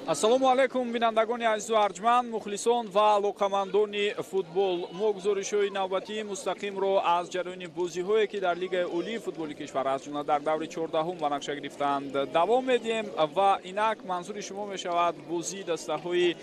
ассалому алайкум бинандагони азизу арҷманд, мухлисон ва алоқамандони футбол. мо гузоришҳои навбатии мустақимро аз ҷараёни бозиҳое ки дар лигаи олии футболи кишвар аз ҷумла дар даври 14-ум ба нақша гирифтанд давом медиҳем ва инак манзури шумо мешавад бозии дастаҳои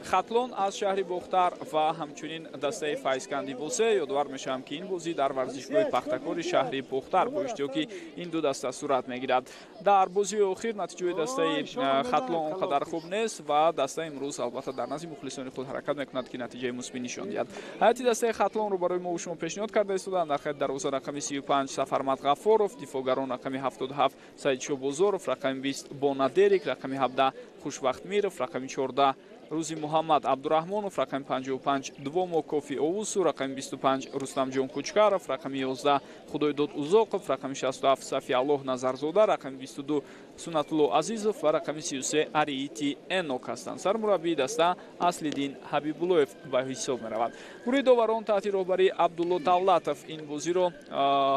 хатлон аз шаҳри бохтар ва ҳамчунин дастаи файзканди босе. ёдовар мешавам ки ин бозӣ дар варзишгоҳи пахтакори шаҳри бохтар бо иштиёки ин ду даста сурат мегирад. дар бозии охир натиҷаи дастаи хатлон он қадар хуб нест ва дастаи имрӯз албатта дар назди мухлисони худ ҳаракат мекунад ки натиҷаи мусбӣ нишон диҳад. ҳайати дастаи хатлонро барои мо шумо пешниҳод карда истоданд. дар хати дарвоза рақами 35 Сафармат Ғафоров, дифогарон рақами 77 Саидшо Бозоров, рақами 20 Бонадерик, рақами 17 Хушвақтмиров, рақами 14 Рӯзи Муҳаммад Абдураҳмонов, рақами 55 Двомо Кофи Овусу, рақами 25 Рустамҷон Кучкаров, рақами 11 Худойдод Узоқов, рақами 67 Сафиаллоҳ Назарзода, рақами 22 Сунатулло Азизов ва рақами 33 Ариити Энок ҳастанд. Сармураббии даста Аслиддин Ҳабибуллоев ба ҳисоб меравад. гурӯҳи доварон таҳти роҳбарии Абдулло Давлатов ин бозиро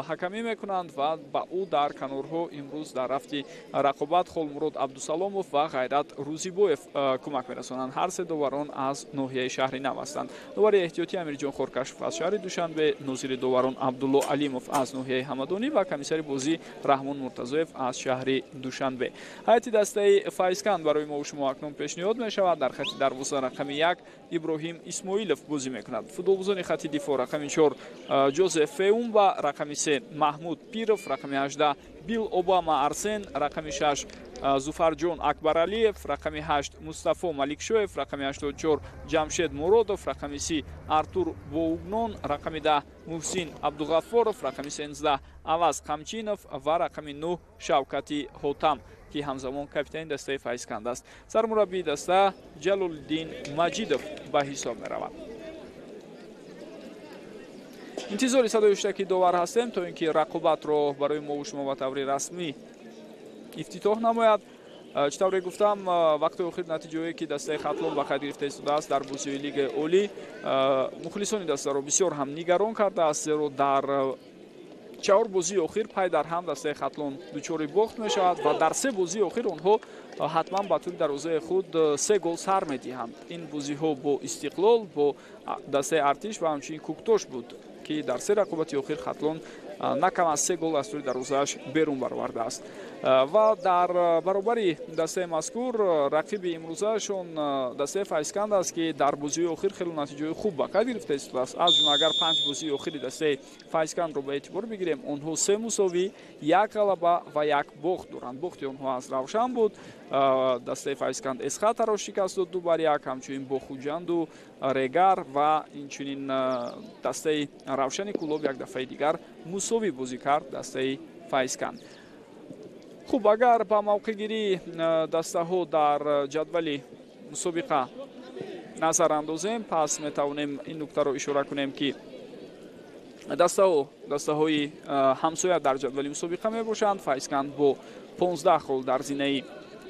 ҳакамӣ мекунанд ва ба ӯ дар канорҳо имрӯз дар рафти рақобат Холмурод Абдусаломов ва Ғайрат Рӯзибоев кӯмак мерасонанд. ҳар се доварон аз ноҳияи шаҳри Нав ҳастанд. довари эҳтиётӣ Амирҷон Хоркашев аз шаҳри Душанбе, нозири доварон Абдулло Алимов аз ноҳияи Ҳамадонӣ ва комиссари бозӣ Раҳмон Муртазоев аз шаҳри Душанбе. ҳайати дастаи файзканд барои мо шумо акнун пешниҳод мешавад. дар хати дарвоза рақами 1 Иброҳим Исмоилов бозӣ мекунад. футболбозони хати дифоъ рақами 4 Ҷозеф Феумба, рақами 3 Маҳмуд Пиров, рақами 18 Бил Обама Арсен, рақами 6 Зуфарҷон Акбаралиев, рақами 8 Мустафо Маликшоев, рақами 84 Ҷамшед Муродов, рақами 30 Артур Боугнон, рақами 10 Муҳсин Абдуғаффоров, рақами 13 Аваз Қамчинов ва рақами 9 Шавкати Ҳотам ки ҳамзамон капитани дастаи файзканд аст. сармураббии даста Ҷалолиддин Маҷидов ба ҳисоб меравад. интизори садои уштаки довар ҳастем то ин ки рақобатро барои мо шумо ба таври расмӣ ифтитоҳ намояд. чӣ тавре гуфтам, вақтои охир натиҷаҳое ки дастаи хатлон ба қайд гирифта истодааст дар бозиҳои лигаи олӣ мухлисони дастаро бисёр ҳам нигарон кардааст, зеро дар 4 бозии охир пай дар ҳам дастаи хатлон дучори бохт мешавад ва дар 3 бозии охир онҳо ҳатман ба тӯри дарвозаи худ 3 гол сар медиҳанд. ин бозиҳо бо Истиқлол, бо дастаи Артиш ва ҳамчунин Куктош буд ки дар 3 рақобати охир хатлон накам аз 3 гол аз тӯри дарвозааш берун баровардааст. ва дар баробари дастаи мазкур рақиби имрӯзаашон дастаи файзканд аст ки дар бозиҳои охир хеле натиҷаҳои хуб ба қайд гирифта истодааст. аз ҷумла агар 5 бозии охири дастаи файзкандро ба эътибор бигирем, онҳо 3 мусовӣ, 1 ғалаба ва 1 бохт доранд. бохти онҳо аз Равшан буд. дастаи файзканд Эсхатаро шикаст дод 2-1, ҳамчунин бо Хуҷанду Регар ва инчунин дастаи Равшани Кулоб як дафъаи дигар мусовӣ бозӣ кард дастаи файзканд. хуб, агар ба мавқеъгирии дастаҳо дар ҷадвали мусобиқа назар андозем, пас метавонем ин нуктаро ишора кунем ки дастаҳои ҳамсоя дар ҷадвали мусобиқа мебошанд. файзканд бо 15 гол дар зинаи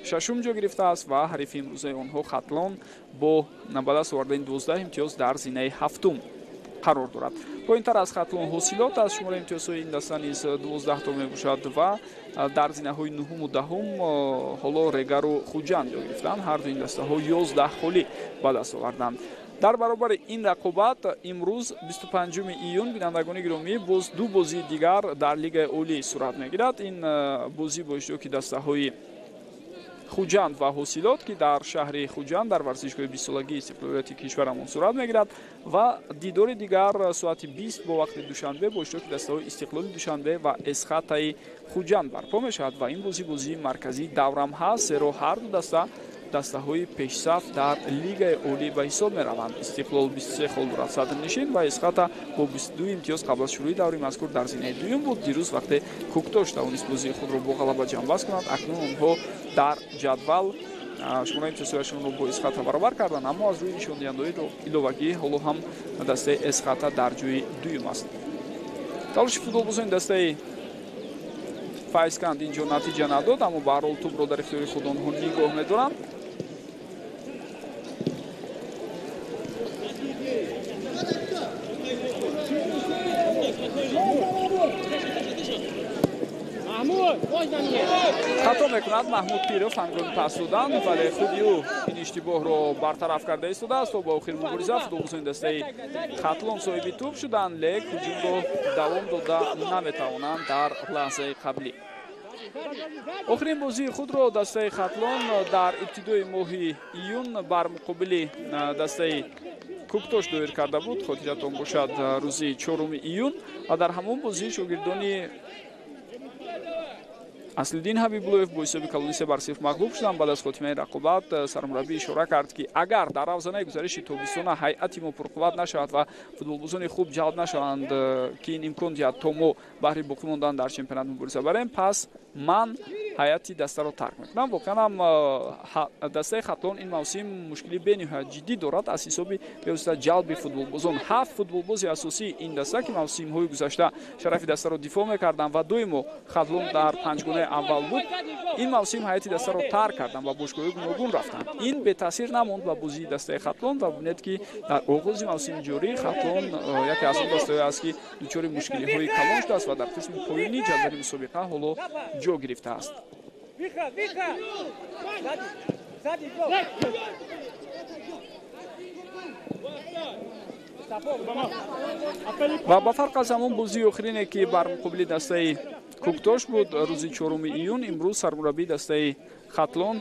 шашум ҷо гирифтааст ва ҳарифи имрӯзаи онҳо хатлон бо ба даст овардаи 12 имтиёз дар зинаи ҳафтум қарор дорад. поинтар аз хатлон ҳосилот аст. шумораи имтиёзҳои ин даста низ 12 то мебошад ва дар зинаҳои 9-уму 10-ум ҳоло Регару Хуҷанд ҷо гирифтанд. ҳарду ин дастаҳо 11 холӣ ба даст оварданд. дар баробари ин рақобат имрӯз 25 июн бинандагони гиромӣ боз 2 бозии дигар дар лигаи олӣ сурат мегирад. ин бозӣ бо иштироки дастаҳои Хуҷанд ва ҳосилот ки дар шаҳри Хуҷанд дар варзишгоҳи 20-солагии истиқлолияти кишварамон сурат мегирад ва дидори дигар соати 20 бо вақти Душанбе бо иштироки дастаҳои Истиқлоли Душанбе ва Эсхатаи Хуҷанд барпо мешавад ва ин бозии марказии даврам ҳаст, зеро ҳар ду дастаҳои пешсаф дар лигаи олӣ ба ҳисоб мераванд. Истиқлол 23 хол дорад садрнишин ва Эсхата бо 22 имтиёз қабл аз шурӯи даври мазкур дар зинаи дуюм буд. дирӯз вақте Куктош тавонист бозии худро бо ғалаба ҷамъбаст кунад, акнун онҳо дар ҷадвал шумораи имтиёзҳояшонро бо Эсхата баробар карданд, аммо аз рӯи нишондиҳандаҳои иловагӣ ҳоло ҳам дастаи Эсхата дар ҷойи дуюм аст. талоши футболбозони дастаи файзканд инҷо натиҷа надод, аммо ба ҳар ҳол тӯбро дар ихтиёри худ онҳо нигоҳ медоранд. Mahmud хато мекунад Маҳмуд Пиров ҳангоми пас додан, вале худи ӯ ин иштибоҳро бартараф карда истодааст. То ба охир мубориза футболбозони дастаи Хатлон соҳиби туп шуданд, лек ҳуҷумро давом дода наметавонанд дар лаҳзаи қаблӣ. охирин бозии худро дастаи Хатлон дар ибтидои моҳи июн бар муқобили дастаи Куктош доир карда буд, хотиратон бошад, рӯзи 4 июн, ва дар ҳамон бозӣ шогирдони Аслиддин Ҳабибуллоев бо ҳисоби калони 3-0 мағлуб шуданд. Баъд аз хотимаи рақобат сармураббӣ ишора кард ки агар дар равзанаи гузариши тобистона ҳайати мо пурқувват нашавад ва футболбозони хуб ҷалб нашаванд, ки ин имкон диҳад то мо баҳри боқӣ мондан дар чемпионат мубориза барем, пас ман ҳайати дастаро тарк мекунам. Воқеан ҳам дастаи Хатлон ин мавсим мушкили бениҳоят ҷиддӣ дорад аз ҳисоби бевосита ҷалби футболбозон. 7 футболбози асосии ин даста ки мавсимҳои гузашта шарафи дастаро дифоъ мекарданд ва доимо Хатлон дар панҷгонаи аввал буд, ин мавсим ҳайати дастаро тарк карданд ва бошгоҳи гуногун рафтанд. Ин бетаъсир намонд ба бозии дастаи Хатлон ва бинед ки дар оғози мавсими ҷорӣ Хатлон яке аз он дастаҳое аст ки дучори мушкилиҳои калон шудааст ва дар қисми поёнии ҷадвали мусобиқа ҳоло ҷо гирифтааст. ва ба фарқ аз ҳамон бозии охирине ки бар муқобили дастаи Куктош буд рӯзи 4 июн, имрӯз сармураббии дастаи Хатлон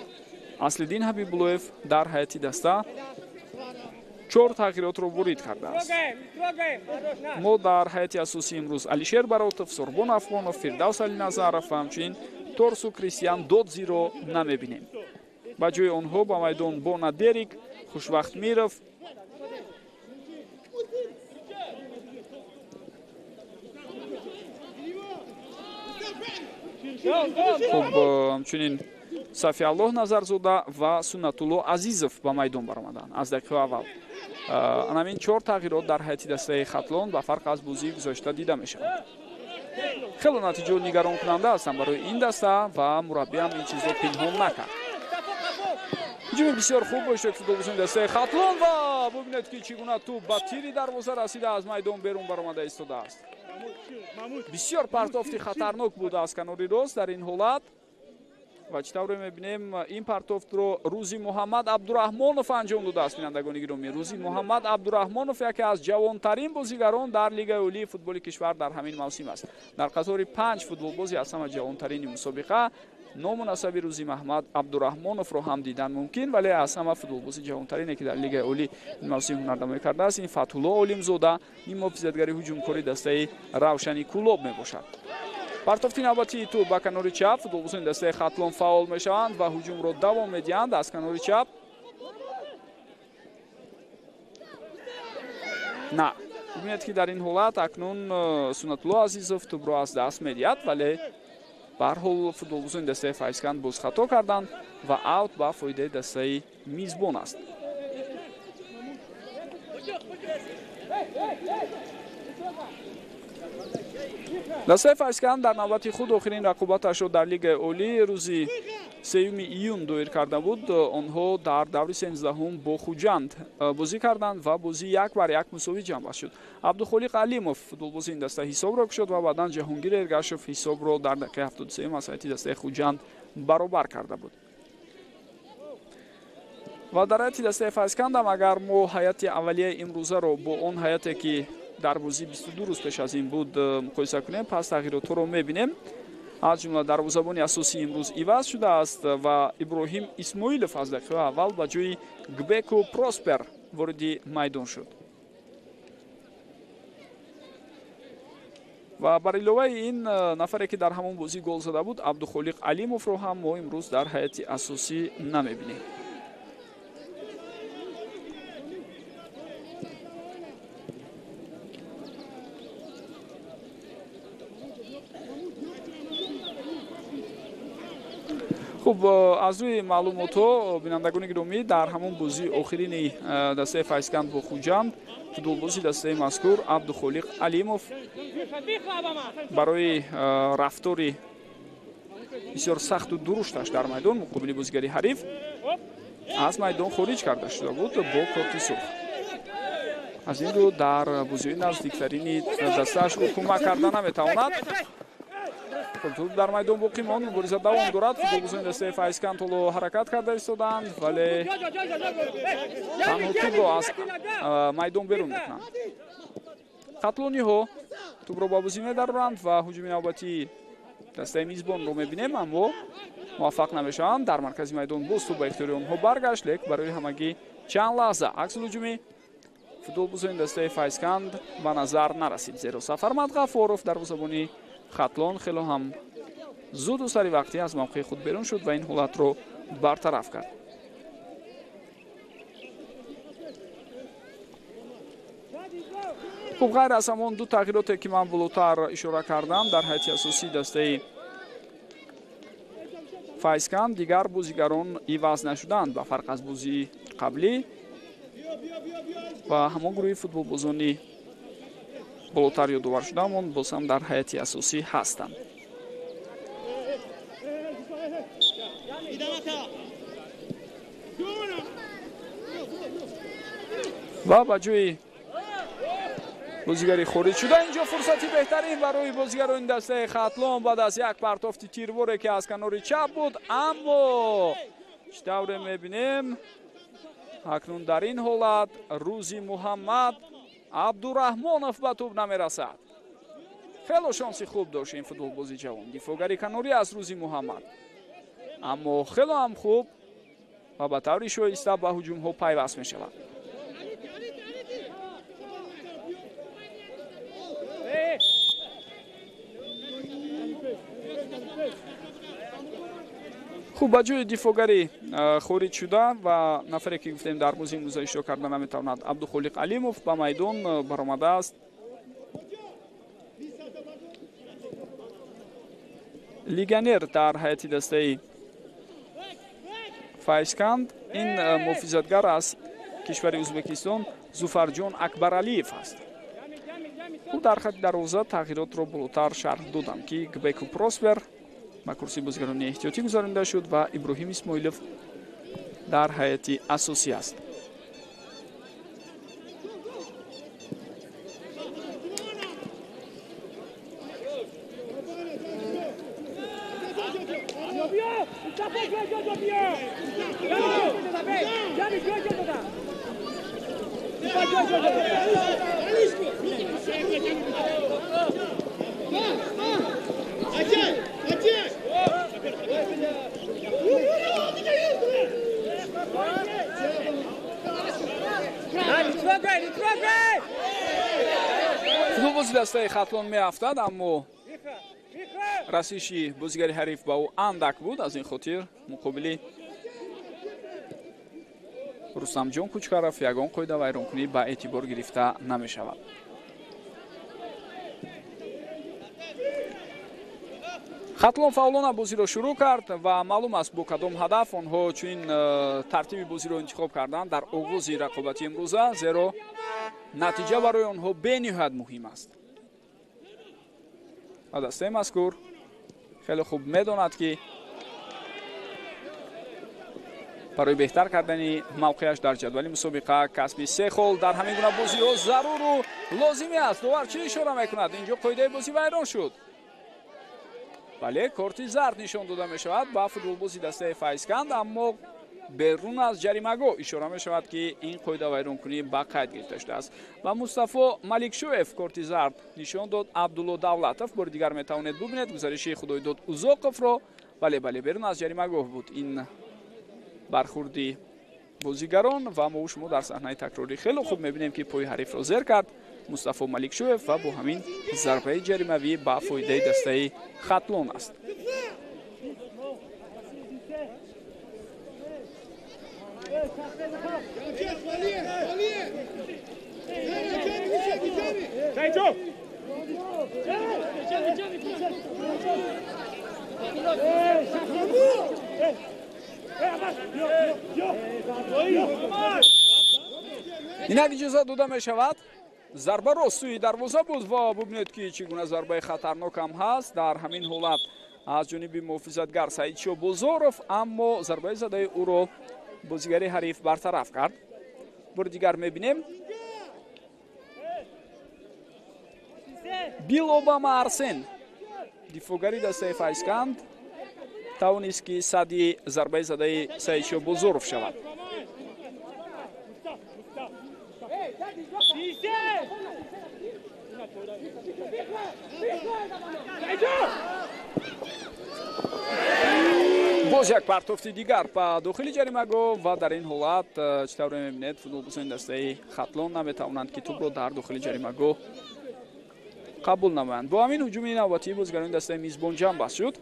Аслиддин Ҳабибуллоев дар ҳайати даста 4 тағйиротро ворид кардааст. мо дар ҳайати асосӣ имрӯз Алишер Баротов, Сорбон Афғонов, Фирдавс Алиназаров ва ҳамчунин Торсу Кристиан Додзиро намебинем. ба ҷои онҳо ба майдон Бона Дерик, Хушвақт Миров, хуб ҳамчунин Сафиаллоҳ Назарзода ва Суннатулло Азизов ба майдон баромаданд аз дақиқаи аввал. Анамин 4 тағйирот дар ҳайати дастаи Хатлон ба фарқ аз бозии гузашта дида мешавад. хеле натиҷаҳо нигаронкунанда ҳастанд барои ин даста ва мураббиам ин чизро пинҳон накард. ҳуҷуми бисёр хуб бо иштироки футболбозони дастаи Хатлон ва бубинед ки чӣ гуна туп ба тири дарвоза расида аз майдон берун баромада истодааст. бисёр партофти хатарнок буд аз канори рост дар ин ҳолат ва чӣ тавре мебинем ин партофтро Рӯзи Муҳаммад Абдураҳмонов анҷом додааст. бинандагони гиромӣ, Рӯзи Муҳаммад Абдураҳмонов яке аз ҷавонтарин бозигарон дар Лигаи олии футболи кишвар дар ҳамин мавсим аст. дар қатори 5 футболбози аз ҳама ҷавонтарини мусобиқа ному насаби Рӯзи Муҳаммад Абдураҳмоновро ҳам дидан мумкин, вале аз ҳама футболбози ҷавонтарине ки дар Лигаи олӣ ин мавсим ҳунарнамоӣ кардааст, ин Фатҳулло Олимзода, ин муҳофизатгари ҳуҷумкори дастаи Равшани Кулоб мебошад. партофти навбатии туп ба канори чап, футболбозони дастаи Хатлон фаъол мешаванд ва ҳуҷумро давом медиҳанд аз канори чап. на бубинед ки дар ин ҳолат акнун Суннатулло Азизов тупро аз даст медиҳад, вале ба ҳар ҳол футболбозони дастаи Файзканд боз хато карданд ва аут ба фоидаи дастаи мизбон аст. дастаи Файзканд дар навбати худ охирин рақобаташро дар Лигаи олӣ рӯзи 3 июн доир карда буд. онҳо дар даври 16-ум бо Хуҷанд бозӣ карданд ва бозӣ 1-1 мусовӣ ҷамъбаст шуд. Абдухолиқ Алимов футболбози ин даста ҳисобро кушод ва баъдан Ҷаҳонгир Эргашев ҳисобро дар дақиқаи 73 аз ҳайати дастаи Хуҷанд баробар карда буд. ва дар ҳайати дастаи Файзкандам агар мо ҳайати аввалияи имрӯзаро бо он ҳаяте ки дар бозии 22 рӯз пеш аз ин буд муқоиса кунем, пас тағйиротҳоро мебинем. аз ҷумла дарвозабони асосии имрӯз иваз шудааст ва Иброҳим Исмоилов аз дақиқаи аввал ба ҷои Гбеко Проспер вориди майдон шуд. ва бар иловаи ин нафаре ки дар ҳамон бозӣ гол зада буд, Абдухолиқ Алимовро ҳам мо имрӯз дар ҳайати асосӣ намебинем. хуб аз рӯи маълумотҳо бинандагони гиромӣ дар ҳамон бозии охирини дастаи Файзканд бо Хуҷанд футболбози дастаи мазкур Абдухолиқ Алимов барои рафтори бисёр сахту дурушташ дар майдон муқобили бозигари ҳариф аз майдон хориҷ карда шуда буд бо корти сурх. аз ин рӯ дар бозиҳои наздиктарини дастааш ӯ кӯмак карда наметавонад. توپ در میدان باقی ماند. مبارزه دوام دارد. فوتبالبازان دسته فایزکند حالا حرکت کرده ایستادند ولی تنها توپ را از میدان بیرون میکنند. خطلونی ها توپ را با بازی می‌دارند و هجوم نوبتی دسته میزبان رو می‌بینیم اما موفق نمیشوند. در مرکز میدان باز توپ به اختیار آنها برگشت لیک برای همگی چند لحظه عکس الهجومی فوتبالبازان دسته فایزکند به نظر نرسید زیرا سفرمند غفارов دروازه‌بانی خطلون خیلی هم زود و سری وقتی از موقع خود بیرون شد و این حالت رو برطرف کرد. خب غیر از همون دو تغییراتی که من بالاتر اشاره کردم در هیئت اساسی دسته فایزکند دیگر بازیگران عوض نشدند به فرق از بازی قبلی و همون گروه فوتبالبازان بالاتر یادآور شده‌اند باز هم در هیئت اساسی هستند. و با جای بازیگری خارج شده اینجا فرصتی بهترین برای بازیگران دسته خطلون بعد از یک پرتافت تیرباری که از کنار چپ بود اما چطور میبینیم اکنون در این حالت روزی محمد عبدالرحمانов به توپ نمیرسد. خیلی شانسی خوب داشت این فوتبالبازی جوان. دفاعگری کناری از روزی محمد اما خیلی هم خوب و به طور شایسته به هجوم ها پیوست می شود. خوب با جوی دفاعگری خارج شده و نفری که گفتیم در بازی امروز اشتراک کرده نمیتواند عبدالخالق علیموف به میدان برآمده است. لیگنر در هیئت دسته فایزکند این محافظتگر از کشور ازبکستان زوفرجان اکبرعلیف است. او در خط دروازه تغییرات را بالاتر شرح دادم که گبیکو پروسپر با کرسی بازیگرانی احتیاطی گذارنده شد و ابراهیم اسماعیلوف در هیئت اساسی است. فوتبالبازی دسته خطلون میافتد اما رسیشی بازیگری حریف با او اندک بود. از این خاطر مقابلی رستمجان کوچکارف یگان قاعده ویرانکنی به اعتبار گرفته نمی شود. خطلون فاولانه بازی را شروع کرد و معلوم است با کدام هدف آنها چنین ترتیب بازی را انتخاب کردند در آغاز رقابت امروزه زیرا نتیجه برای آنها بینهایت مهم است. دسته مذکور خیلی خوب میداند که برای بهتر کردن موقعش در جدول مسابقه کسب 3 گل در همین گونه بازی ها ضرور و لازمی است. داور چه اشاره میکند؟ اینجا قاعده بازی ویران شد. بله کارت زرد نشان داده می شود با فوتبالبازی دسته فایزکند اما بیرون از جریمه‌گاه اشاره می شود که این قاعده ویرانکنی به قید گرفته شده است و مصطفی ملکشویف کارت زرد نشان داد. عبدالله دولتوف بار دیگر می توانید ببینید گزارش خدایداد اوزاقوف را. بله بیرون از جریمه‌گاه بود این برخوردی بازیگران و ما شما در صحنه تکراری خیلی خوب می‌بینیم که پای حریف را زیر کرد مصطفی ملکشویف و با همین ضربه جریمه‌ای به فایده دسته خطلون است. اینک اجازه داده می شود ضربه را سوی دروازه بود و ببینید که چگونه ضربه خطرناک هم هست در همین حالت از جانب محافظتگر سعید بازارов اما ضربه زده او را بازیگری حریف برطرف کرد. بار دیگر میبینیم بیل اوباما ارسن дифогари дастаи Файзканд тавонист ки садди зарбаи задаи Саидшоҳ Бузуров шавад. боз як партофти дигар ба дохили ҷаримагоҳ ва дар ин ҳолат чӣ тавре мебинед футболбозони дастаи Хатлон наметавонанд ки тӯбро дар дохили ҷаримагоҳ қабул намоянд. бо ҳамин ҳуҷуми навбатии бозигарони дастаи мизбон ҷамъбаст шуд.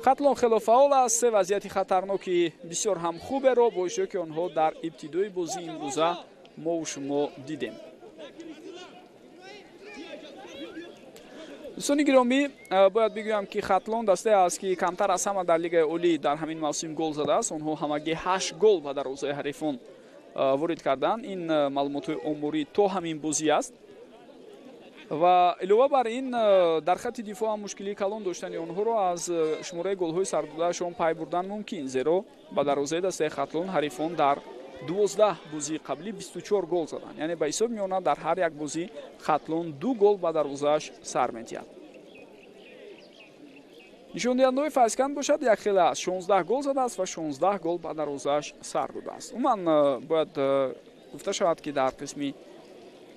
Хатлон хело фаъол аст. се вазъияти хатарноки бисёр ҳам хуберо бо иштироки онҳо дар ибтидои бозии имрӯза мову шумо дидем. дӯстони гиромӣ, бояд бигӯям ки Хатлон дастае аст ки камтар аз ҳама дар лигаи олӣ дар ҳамин мавсим гол задааст. онҳо ҳамагӣ 8 гол ба дарвозаи ҳарифон ворид карданд. ин маълумотҳои омурӣ то ҳамин бозӣ аст. ва илова бар ин дар хатти дифоъ ҳам мушкилии калон доштани онҳоро аз шумораи голҳои сардодаашон пай бурдан мумкин, зеро ба дарвозаи дастаи Хатлон ҳарифон дар 12 бозии қаблӣ 24 гол заданд. яъне ба ҳисоб меонад дар ҳар як бозӣ Хатлон 2 гол ба дарвозааш сар метиҳад. нишондиҳандаҳои Файзканд бошад як хеле аст. 16 гол задааст ва 16 гол ба дарвозааш сар додааст. умуман бояд гуфта шавад ки дар қисми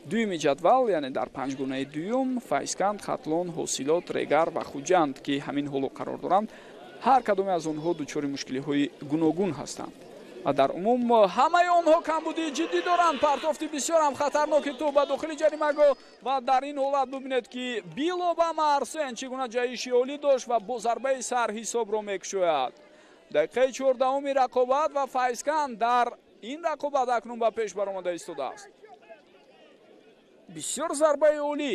дуюми ҷадвал, яъне дар панҷгонаи дуюм, Файзканд, Хатлон, Ҳосилот, Регар ва Хуҷанд ки ҳамин ҳоло қарор доранд, ҳар кадоме аз онҳо дучори мушкилиҳои гуногун ҳастанд. ва дар умум ҳамаи онҳо камбудии ҷиддӣ доранд. партофти бисёр ҳам хатарноки тӯб ба дохили ҷаримагоҳ ва дар ин ҳолат бубинед ки Билоба Марсен чӣ гуна ҷаҳиши олӣ дошт ва бо зарбаи сар ҳисобро мекушояд. дақиқаи 14-уми рақобат ва Файзканд дар ин рақобат акнун ба пеш баромада истодааст. бисёр зарбаи олӣ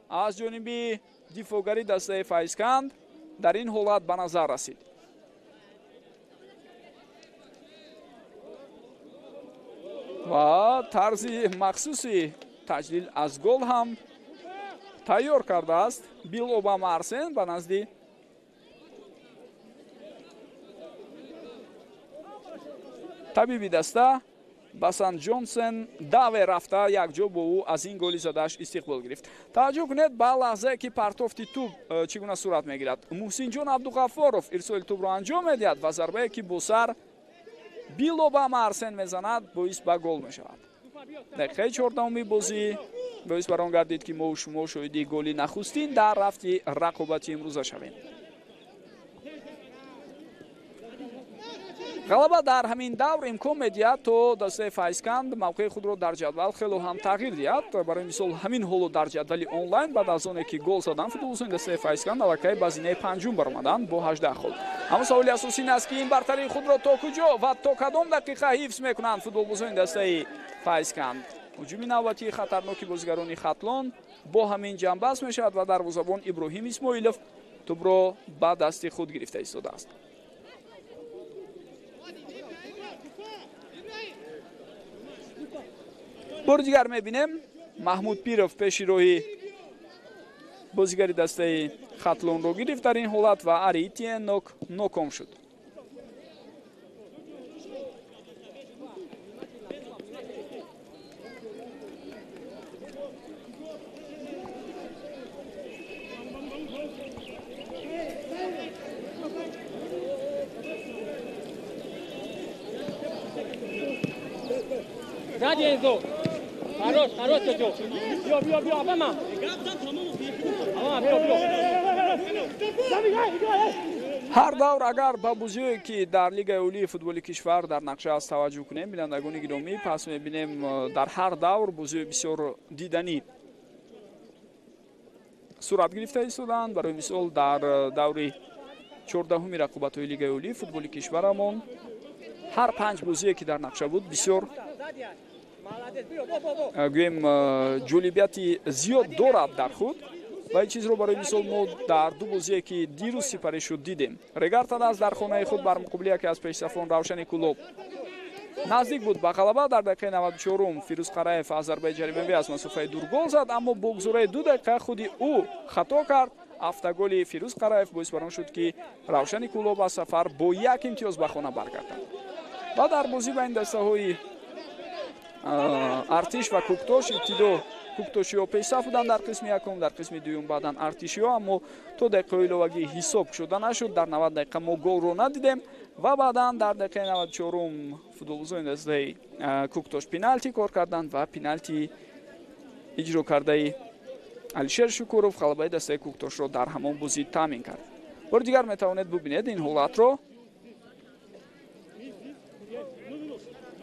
аз ҷониби дифогари дастаи Файзканд дар ин ҳолат ба назар расид. ва тарзи махсуси таҷдил аз гол ҳам тайёр кардааст Билоба Марсен ба назди табиби даста Басан Ҷонсен. даве рафта якҷо бо ӯ аз ин голи задааш истиқбол гирифт. таваҷҷӯҳ кунед ба лаҳзае ки партофти тӯб чӣ гуна сурат мегирад. Муҳсинҷон Абдуғаффоров ирсоли тӯбро анҷом медиҳад ва зарбае ки бо сар Билоба Марсен мезанад боис ба гол мешавад. дақиқаи 14-уми бозӣ боис бар он гардид ки мо шумо шоҳиди голи нахустин дар рафти рақобати имрӯза шавем. ғалаба дар ҳамин давр имкон медиҳад то дастаи Файзканд мавқеи худро дар ҷадвал хело ҳам тағйир диҳад. барои мисол ҳамин ҳоло дар ҷадвали онлайн баъд аз оне ки гол задан футболбозони дастаи Файзканд аллакай ба зинаи панҷум баромаданд бо 18 гол. ҳама саволи асосӣ ин аст ки ин бартарии худро то куҷо ва то кадом дақиқа ҳифз мекунанд футболбозони дастаи Файзканд. ҳуҷуми навбатии хатарноки бозигарони Хатлон бо ҳамин ҷамъбаст мешавад ва дарвозабон Иброҳим Исмоилов тӯбро ба дасти худ гирифта истодааст. бори дигар мебинем Маҳмуд Пиров пеши роҳи бозигари дастаи Хатлонро гирифт дар ин ҳолат ва Аритиен ноком шуд. Хорош, Чочо. Бьё, Абама. ҳар давр агар ба бозиҳое ки дар лигаи олии футболи кишвар дар нақша аст таваҷҷӯҳ кунем, бинандагони гиромӣ, пас мебинем дар ҳар давр бозиҳои бисёр диданӣ сурат гирифта истоданд. барои мисол дар даври 14-уми рақобатҳои лигаи олии футболи кишварамон ҳар 5 бозие ки дар нақша буд бисёр гӯем ҷолибияти зиёд дорад дар худ. ва ин чизро барои мисол мо дар ду бозие ки дирӯз сипарӣ шуд дидем. Регар Тадас дар хонаи худ бар муқобили яке аз пешсафон Равшани Кулоб наздик буд ба ғалаба. дар дақиқаи 94-ум Фирӯз Қараев аз зарбаи ҷаримавӣ аз масофаи дур гол зад, аммо бо гузораи 2 дақиқа худи ӯ хато кард. автоголи Фирӯз Қараев боис бар он шуд ки Равшани Кулоб аз сафар бо 1 имтиёз ба хона баргардад. ва дар бозӣ ба ин дастаҳои Артиш ва Куктош ибтидо Куктошио пейсаф буданд дар қисми якум, дар қисми дуюм баъдан Артишио, аммо то дақиқаҳои иловагӣ ҳисоб шуда нашуд. Дар 90 дақиқа мо голро надидем ва баъдан дар дақиқаи 94-ум футболбозони дастаи Куктош пеналти кор карданд ва пеналти иҷро кардаи Алишер Шукуров ғалабаи дастаи Куктошро дар ҳамон бозӣ таъмин кард. бори дигар метавонед бубинед ин ҳолатро.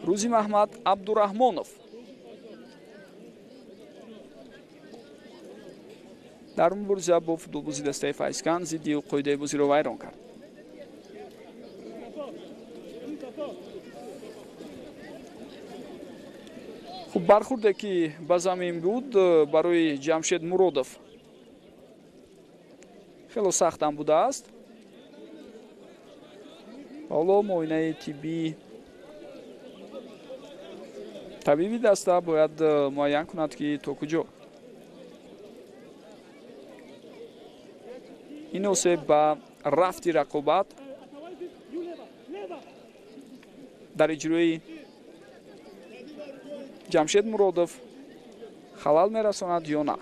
Рӯзи Маҳмад Абдураҳмонов дар мубориза бо футболбози дастаи Файзкан зидди қоидаи бозиро вайрон кард. хуб бархурде ки ба замин буд барои Ҷамшед Муродов хело сахтам будааст. ҳоло муоинаи табиби даста бояд муайян кунад ки то куҷо ин осеб ба рафти рақобат дар иҷрои Ҷамшед Муродов халал мерасонад ё на.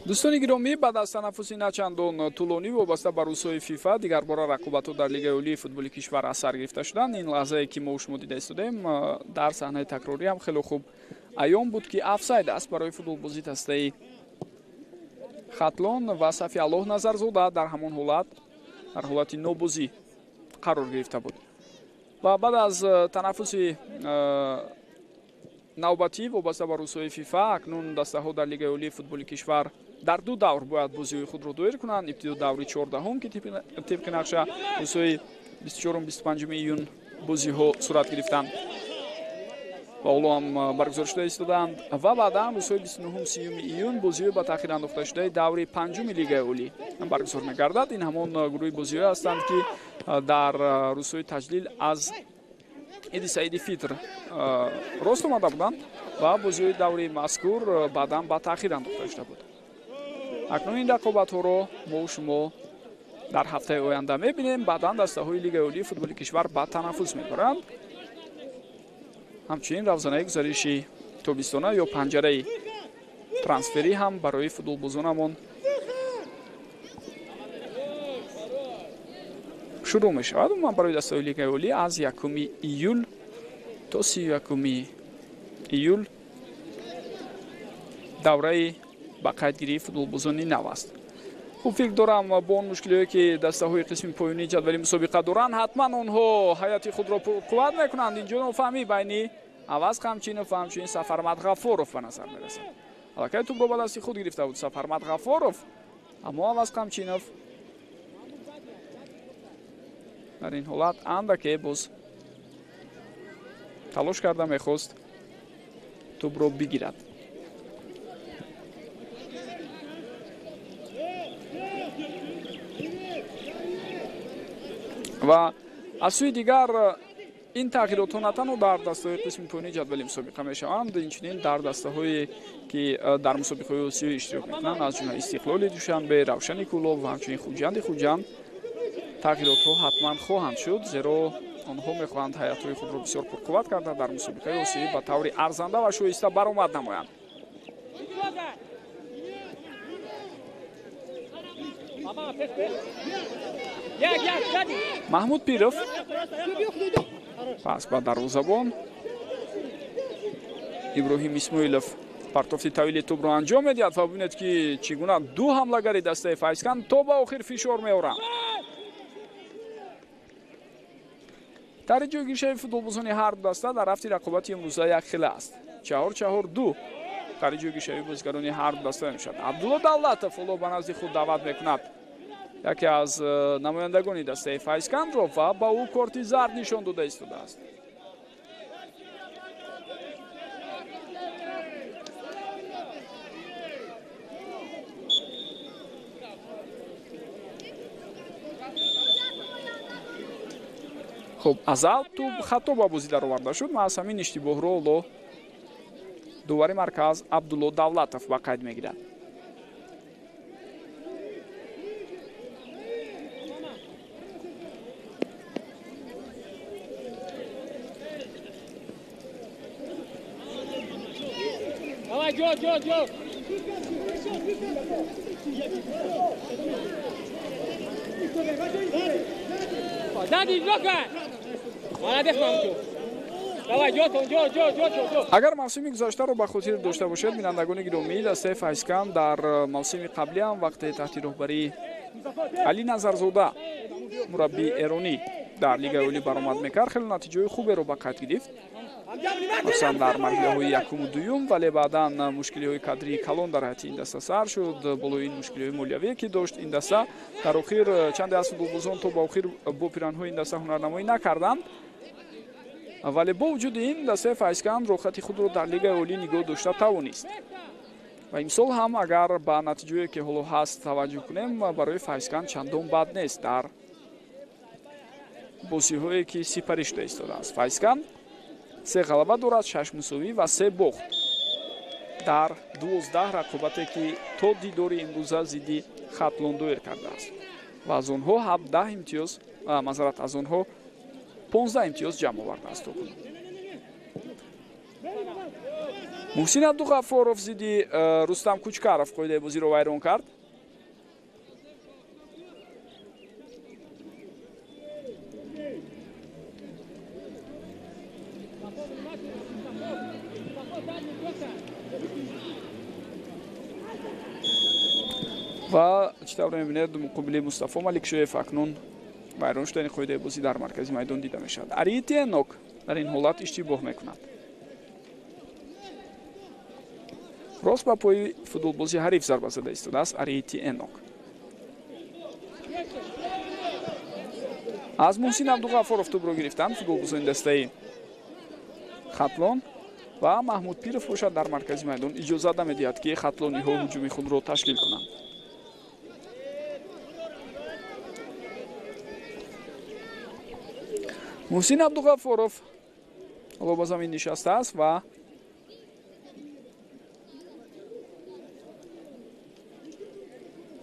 дӯстони гиромӣ, баъд аз танаффуси начандон тӯлонӣ вобаста ба рӯзҳои фифа дигарбора рақобатҳо дар лигаи олии футболи кишвар аз сар гирифта шуданд. ин лаҳзае ки мо шумо дида истодем дар саҳнаи такрорӣ ҳам хеле хуб аён буд ки офсайд аст барои футболбози дастаи Хатлон ва Сафи Аллоҳ Назарзода дар ҳамон ҳолат дар ҳолати нобозӣ қарор гирифта буд. ва баъд аз танаффуси навбатӣ вобаста ба рӯзҳои фифа акнун дастаҳо дар лигаи олии футболи кишвар дар ду давр бояд бозиҳои худро доир кунанд. ибтидо даври 14-ум ки тибқи нақша рӯзҳои 24-25 июн бозиҳо сурат гирифтанд ва ҳоло ҳам баргузор шуда истоданд ва баъдан рӯзҳои 29-30 июн бозиҳои ба таъхир андохта шудаи даври 5-уми лигаи олӣ баргузор мегардад. ин ҳамон гурӯҳи бозиҳое ҳастанд ки дар рӯзҳои таҷлил аз иди Саиди Фитр рост омада буданд ва бозиҳои даври мазкур баъдан ба таъхир андохта шуда буд. акнун ин рақобатҳоро мо шумо дар ҳафтаи оянда мебинем. баъдан дастаҳои лигаи олии футболи кишвар ба танаффус мебаранд. ҳамчунин равзанаи гузариши тобистона ё панҷараи трансферӣ ҳам барои футболбозонамон шурӯъ мешавад. умуман барои дастаҳои лигаи олӣ аз 1 июл то 31 июл давраи ба қайдгирии футболбозони нав аст. хуб фикр дорам бо он мушкилие ки дастаҳои қисми поёнии ҷадвали мусобиқа доранд ҳатман онҳо ҳаёти худро қувват мекунанд. инҷо нофаҳмӣ байни Аваз Қамчинов ва ҳамчунин Сафармат Ғафоров ба назар мерасад. аллакай тӯбро ба дасти худ гирифта буд Сафармат Ғафоров, аммо Аваз Қамчинов дар ин ҳолат андаке боз талош карда мехост тӯбро бигирад. ва аз сӯи дигар ин тағйиротҳо на танҳо дар дастаҳои қисми поёнии ҷадвали мусобиқа мешаванд, инчунин дар дастаҳое ки дар мусобиқаҳои осиё иштирок мекунанд, аз ҷумла Истиқлоли Душанбе, Равшани Кӯлоб ва ҳамчунин Хуҷанди Хуҷанд тағйиротҳо ҳатман хоҳанд шуд, зеро онҳо мехоҳанд ҳаятҳои худро бисёр пурқувват карда дар мусобиқаи осиё ба таври арзанда ва шоиста баромад намоянд. Маҳмуд Пиров пас ба дарвозабон Иброҳим Исмоилов партофти тавили тӯбро анҷом медиҳад ва бибинед ки чӣ гуна ду ҳамлагари дастаи Файзкан то ба охир фишор меоранд. тари ҷойгиришаи футболбозони ҳар ду даста дар рафти рақобати имрӯза якхела аст. 4-4-2 тари ҷойгиришаи бозигарони ҳар ду даста мешавад. Абдулло Давлатов ҳоло ба назди худ даъват мекунад яке аз намояндагони дастаи Файзканро ва ба ӯ корти зард нишон дода истодааст. خب азал туб хато ба бозӣ дароварда шуд. ва аз ҳамин иштибоҳро оло дувари марказ Абдулло Давлатов ба қайд мегирад. Давай, Джо. Сзади, Джока! Молодец, мамчу. Давай, Джо. агар мавсими гузаштаро ба хотир дошта бошед, бинандагони гиромӣ, дастаи Файзкан дар мавсими қаблӣ ҳам вақте таҳти роҳбарии Али Назарзода мураббии эронӣ дар Лигаи Олӣ баромад мекард, хеле натиҷаҳои хуберо ба қайд гирифт. махсусан дар марҳилаҳои якуму дуюм, вале баъдан мушкилиҳои кадрии калон дар ҳайати ин даста сар шуд. болои ин мушкилиҳои молиявие ки дошт ин даста, дар охир чанде аз футболбозон то ба охир бо пиранҳои ин даста ҳунарнамоӣ накарданд. вале бо вуҷуди ин дастаи Файзкан рохати худро дар Лигаи Олӣ нигоҳ дошта тавонист. ва имсол ҳам агар ба натиҷае ки ҳоло ҳаст таваҷҷӯҳ кунем, барои Файзкан чандон бад нест дар бозиҳое ки сипарӣ шуда истодааст. Файзкан 3 ғалаба дорад, 6 мусовӣ ва 3 бохт дар 12 рақобате ки то дидори имрӯза зидди Хатлон доир кардааст. ва аз онҳо 17 имтиёз, мазарат, аз онҳо 15 имтиёз ҷамъ овардааст. муҳсин Абдуғаффоров зидди Рустам Кучкаров қоидаи бозиро вайрон кард. ва чӣ тавр мебинед муқобили Мустафо Маликшоев акнун вайрон шудани қоидаи бозӣ дар маркази майдон дида мешавад. Ариити Энок дар ин ҳолат иштибоҳ мекунад. рост ба пои футболбози ҳариф зарба зада истодааст Ариити Энок. аз муҳсин Абдуғаффоров тӯбро гирифтанд футболбозони дастаи Хатлон ва Маҳмуд Пиров бошад дар маркази майдон. иҷоза намедиҳад ки хатлониҳо ҳуҷуми худро ташкил кунанд. муҳсин Абдуғаффоров ҳоло ба замин нишастааст ва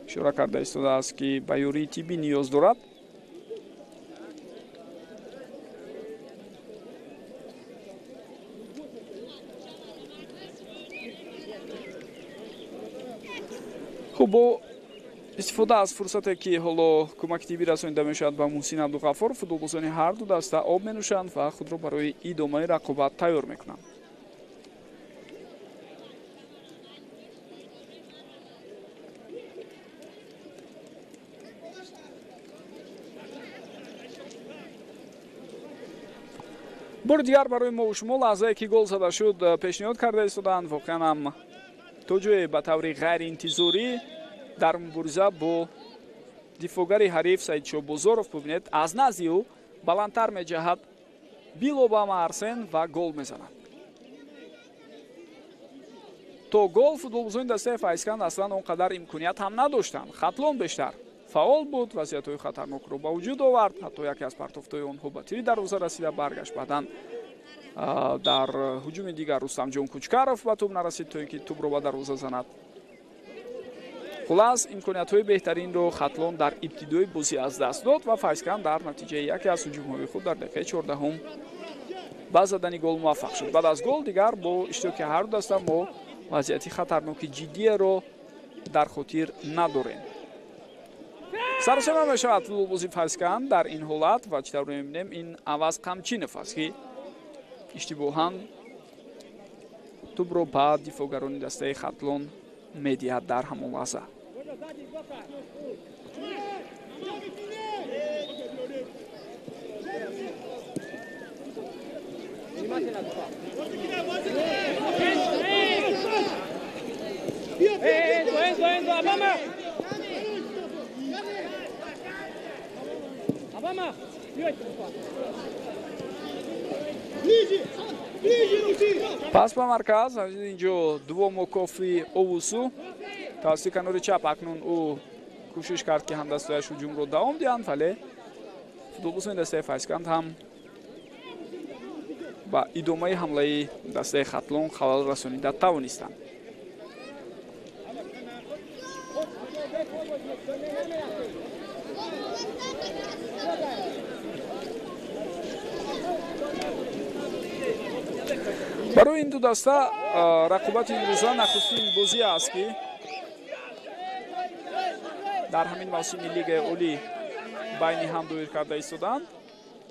ишора карда истодааст ки ба ёрии тиббӣ ниёз дорад. хуб, бо истифода аз фурсате ки ҳоло кӯмаки тиббӣ расонида мешавад ба муҳсин Абдуғаффоров, футболбозони ҳарду даста об менӯшанд ва худро барои идомаи рақобат тайёр мекунанд. бори дигар барои мову шумо лаҳзае ки гол зада шуд пешниҳод карда истодаанд. воқеан ҳам то ҷое ба таври ғайриинтизорӣ дар мубориза бо дифогари ҳариф Саидшоҳ Бозоров бубинед, аз назди ӯ баландтар меҷаҳад Билобама Арсен ва гол мезанад. то гол футболбозони дастаи Файзкан аслан он қадар имконият ҳам надоштанд. Хатлон бештар фаъол буд, вазъиятҳои хатарнокро ба вуҷуд овард. ҳатто яке аз партофтҳои онҳо ба тири дарвоза расида баргашт. баъдан дар ҳуҷуми дигар Рустамҷон Кучкаров ба тӯб нарасид то ин ки тӯбро ба дарвоза занад. хулас имкониятҳои беҳтаринро Хатлон дар ибтидои бозӣ аз даст дод ва Файзкан дар натиҷаи яке аз ҳуҷумҳои худ дар дақиқаи 14 ба задани гол муваффақ шуд. баъд аз гол дигар бо иштироки ҳарду даста мо вазъияти хатарноки ҷиддиеро дар хотир надорем. саросема мешавад футболбози Файзкан дар ин ҳолат ва чӣ тавр мебинем ин Аваз Қамчинов аст ки иштибоҳан тӯбро ба дифогарони дастаи Хатлон медиҳад дар ҳамон лаҳза. пас ба марказ инҷо дувомо кофи овусу тавассути канори чап акнун ӯ кӯшиш кард ки ҳамдастояш ҳуҷумро давом диҳанд, вале футболбозони дастаи Файзкан ҳам ба идомаи ҳамлаи дастаи хатлон халал расонида тавонистанд. барои ин ду даста рақобати имрӯза нахустин бозӣ аст ки дар ҳамин мавсими лигаи олӣ байни ҳам доир карда истоданд.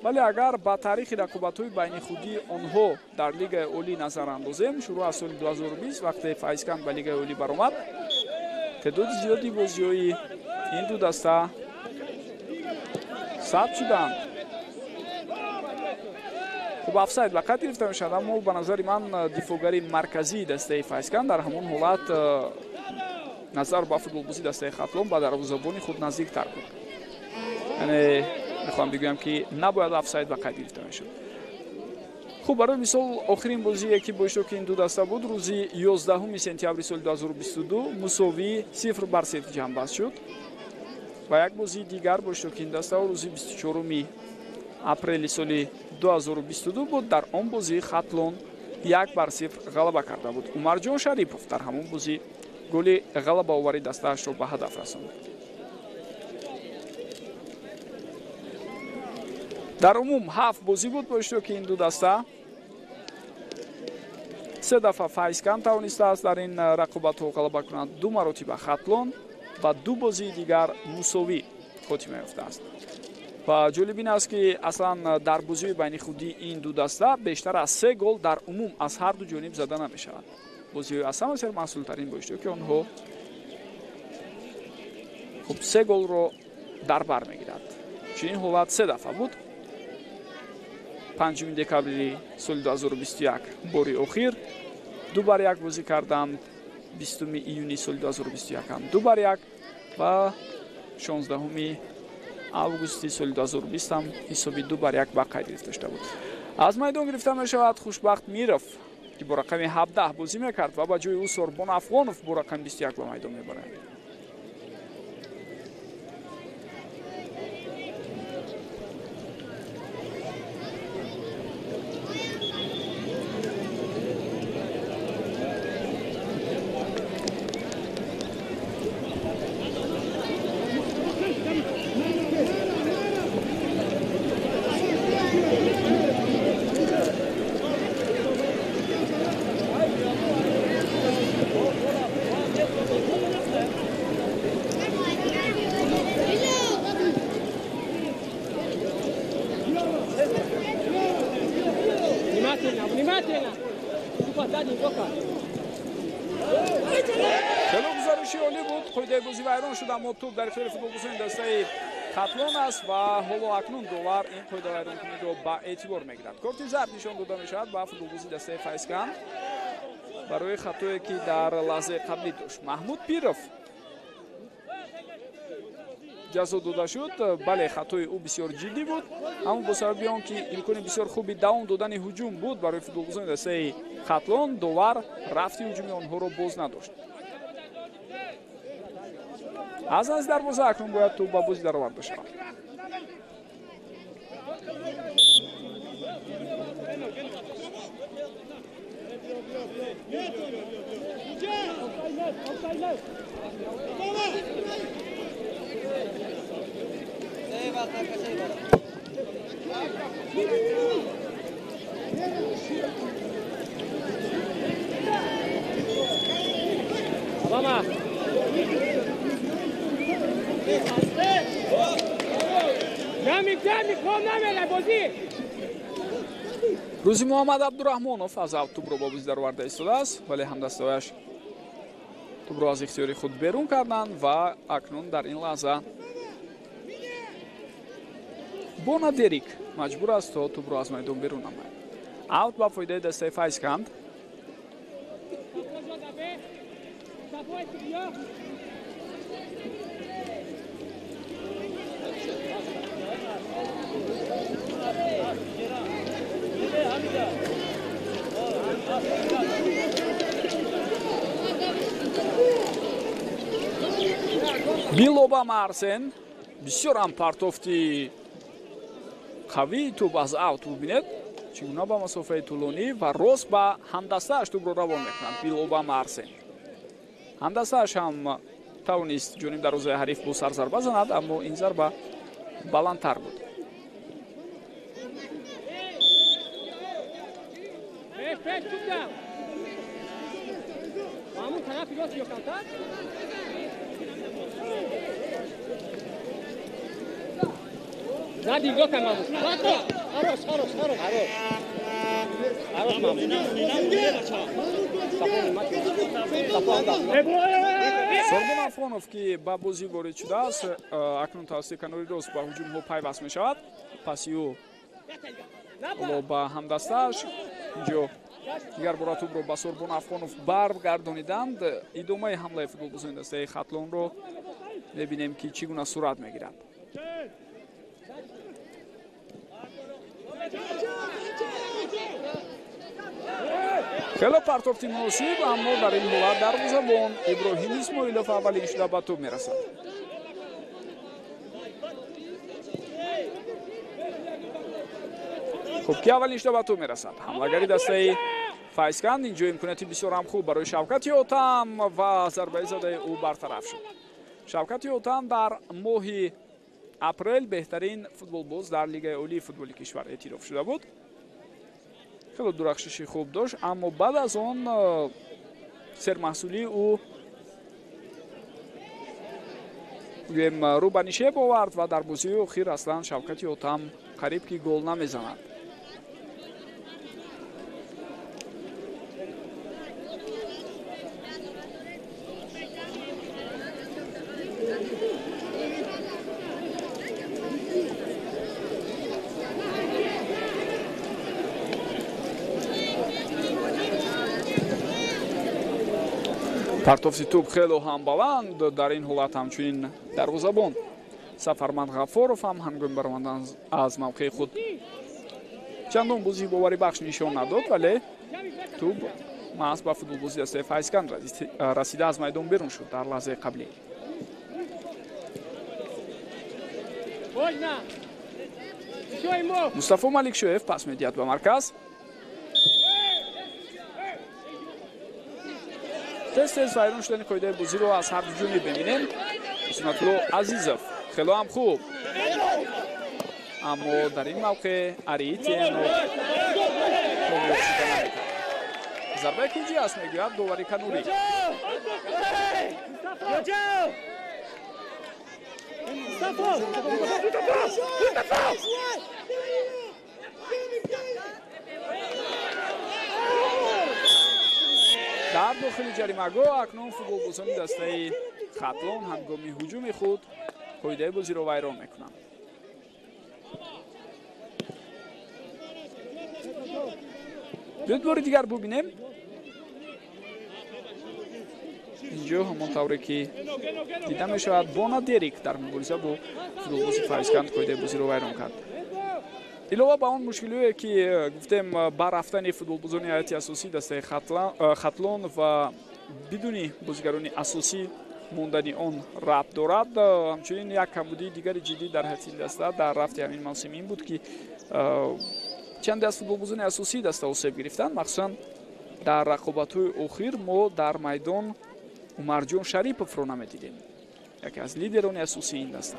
вале агар ба таърихи рақобатҳои байни худии онҳо дар лигаи олӣ назар андозем, шурӯъ аз соли 2020 вақте фаизканд ба лигаи олӣ баромад, теъдоди зиёди бозиҳои ин ду даста сабт шуданд. хуб офсайд ба қайд гирифта мешавад, аммо ба назари ман дифоъгари марказии дастаи фаизканд дар ҳамон ҳолат назар ба футболбозии дастаи хатлон ба дарвозабони худ наздиктар буд. яъне мехоҳам бигӯям ки набояд офсайд ба қайд гирифта мешуд. хуб барои мисол охирин бозие ки бо иштироки ин ду даста буд рӯзи 11 сентябри соли 2022 мусовӣ 0-0 ҷамъбаст шуд ва як бозии дигар бо иштироки ин даста рӯзи 24 апрели соли 2022 буд. дар он бозӣ хатлон 1-0 ғалаба карда буд. умарҷон шарипов дар ҳамон бозӣ голи ғалабаовари дастаашро ба ҳадаф расонд. дар умум 7 бозӣ буд бо иштироки ин ду даста. 3 дафъа фаизканд тавонистааст дар ин рақобатҳо ғалаба кунад, 2 маротиба хатлон ва 2 бозии дигар мусовӣ хотима ёфтааст. ва ҷолиб ин аст ки аслан дар бозиҳои байнихудии ин ду даста бештар аз 3 гол дар умум аз ҳар ду ҷониб зада намешавад. бозиҳои аз ҳама бисёр маҳсултарин бо иштироки онҳо хуб 3 голро дар бар мегирад. чунин ҳолат 3 дафъа буд. 5 декабри соли 2021 бори охир 2-1 бозӣ карданд. 20 июни соли 2021 ҳам 2-1 ва 16 августи соли 2020 ҳам ҳисоби 2-1 ба қайд гирифта шуда буд. аз майдон гирифта мешавад хушбахт миров ки бо рақами 17 бозӣ мекард ва ба ҷои ӯ сорбон афғонов бо рақами 21 ба майдон мебарад. خیلی گزارشی عالی بود. قاعده بازی ویران شد اما توپ در اختیار فوتبالبازان دسته خاطلون است و حالا اکنون داور این قاعده ویران کننده رو با اعتبار میگیرد. کارت زرد نشان داده میشود با فوتبالبازی دسته فایزکند برای خطایی که در لحظه قبلی داشت. محمود پیرов جزا داده شد. بله خطای او بسیار جدی بود اما با سبب آن که امکان بسیار خوبی دوام دادن هجوم بود برای فوتبالبازان دسته خاطلون داور رفتی هجومی آنها رو باز نداشت. از دروازه اکنون باید توپ با بازی درآورده شود. Vamos. روزی محمد عبدالرحمانов از توپ رو با بازی درآورده ایستاده است ولی همدستایش توپ رو از اختیار خود بیرون کردند و اکنون در این لحظه بونادریک مجبور است تا توپ رو از میدان بیرون نماید. اوت با فایده دسته فایزکند. Билоба Марсен бисёр ҳам партофти қавии тӯб аз аут бубинед. чӣ гуна ба масофаи тӯлонӣ ва рост ба ҳамдастааш тӯбро равон мекунад. Билобам Арсен ҳамдастааш ҳам тавонист ҷониб дарозаи ҳариф бо сар зарба занад, аммо ин зарба баландтар буд. Сорбон Афонов ки ба бозӣ ворид шудааст, акнун тавассути канори рост ба ҳуҷумҳо пайваст мешавад. Паси ӯ ба ҳамдастааш инҷо дигар бора тӯбро ба Сорбон Афонов баргардониданд. идомаи ҳамлаи футболбозони дастаи Хатлонро мебинем ки чӣ гуна сурат мегирад. хело партофти муносиб, аммо дар ин ҳолат дарвозабон Иброҳим Исмоилов аввалин шуда ба тӯб мерасад. хуб ки аввалин шуда ба тӯб мерасад. ҳамлагари дастаи Файзканд инҷо имконияти бисёр ҳам хуб барои Шавкати Отам ва зарбаи задаи ӯ бартараф шуд. Шавкати Отам дар моҳи апрел беҳтарин футболбоз дар Лигаи олии футболи кишвар эътироф шуда буд. хело дурахшиши хуб дошт, аммо баъд аз он сермаҳсулии ӯ рӯ ба нишеб овард ва дар бозии охир аслан Шавкати Отам қариб ки гол намезанад. партофти тӯб хело ҳам баланд. дар ин ҳолат ҳамчунин дарвозабон Сафарманд Ғаффоров ҳам ҳангоми баромадан аз мавқеи худ чандон бозии боварибахш нишон надод, вале тӯб маҳз ба футболбози дастаи Файзканд расида аз майдон берун шуд дар лаҳзаи қаблӣ. Мустафо Маликшоев пас медиҳад ба марказ. тез вайрон шудани қоидаи бозиро аз ҳар ду ҷониб мебинем. Исматулло Азизов хело ҳам хуб, аммо дар ин мавқеъ Ариитиенов комёб шуда намекард. зарбаи куҷи аст мегӯяд довари Канурӣ. дар дохили ҷаримагоҳ акнун футболбозони дастаи Хатлон ҳангоми ҳуҷуми худ қоидаи бозиро вайрон мекунанд. дуюд бори дигар бубинем. инҷо ҳамон тавре ки дида мешавад Бона Дерик дар мубориза бо футболбози Файзканд қоидаи бозиро вайрон кард. илова ба он мушкилие ки гуфтем ба рафтани футболбозони ҳайати асосии дастаи Хатлон ва бидуни бозигарони асосӣ мондани он рабт дорад. ҳамчунин як камбудии дигари ҷиддӣ дар ҳайати даста дар рафти ҳамин мавсим ин буд ки чанде аз футболбозони асосии даста осеб гирифтанд. махсусан дар рақобатҳои охир мо дар майдон Умарҷон Шариповро намедидем, яке аз лидерони асосии ин даста.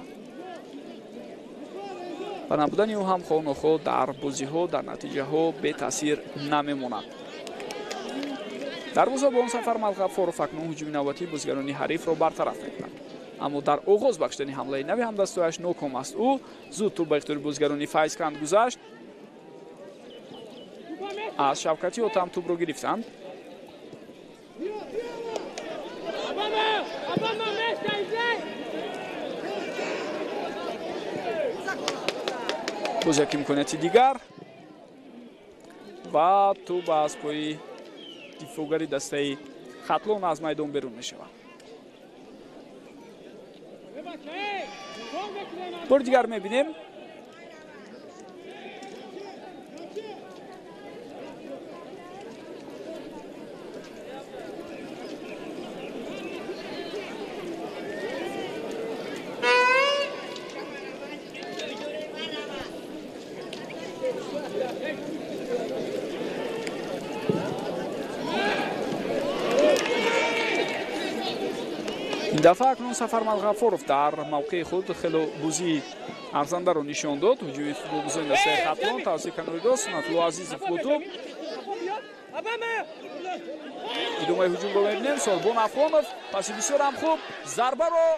ва набудани ӯ ҳам хоҳ-нохоҳ дар бозиҳо, дар натиҷаҳо бетаъсир намемонад. дарвозабон Сафарманд Ғаффоров акнун ҳуҷуми навбатии бозигарони ҳарифро бартараф мекунад, аммо дар оғоз бахшидани ҳамлаи нави ҳамдастояш ноком аст. ӯ зуд тӯб ба ихтиёри бозигарони Файзканд гузашт. аз Шавкати Отам тӯбро гирифтанд. боз як имконияти дигар ва тӯб аз пои дифоъгари дастаи Хатлон аз майдон берун мешавад. бори дигар мебинем. ин дафъа акнун Сафармал Ғафуров дар мавқеи худ хело бузии арзандаро нишон дод. ҳуҷуми футболбозони дастаи Хатлон тавассути Каноридо Сунатулло Азизов бо туп. идомаи ҳуҷумро мебинем. Сорбон Афғонов паси бисёр ҳам хуб, зарбаро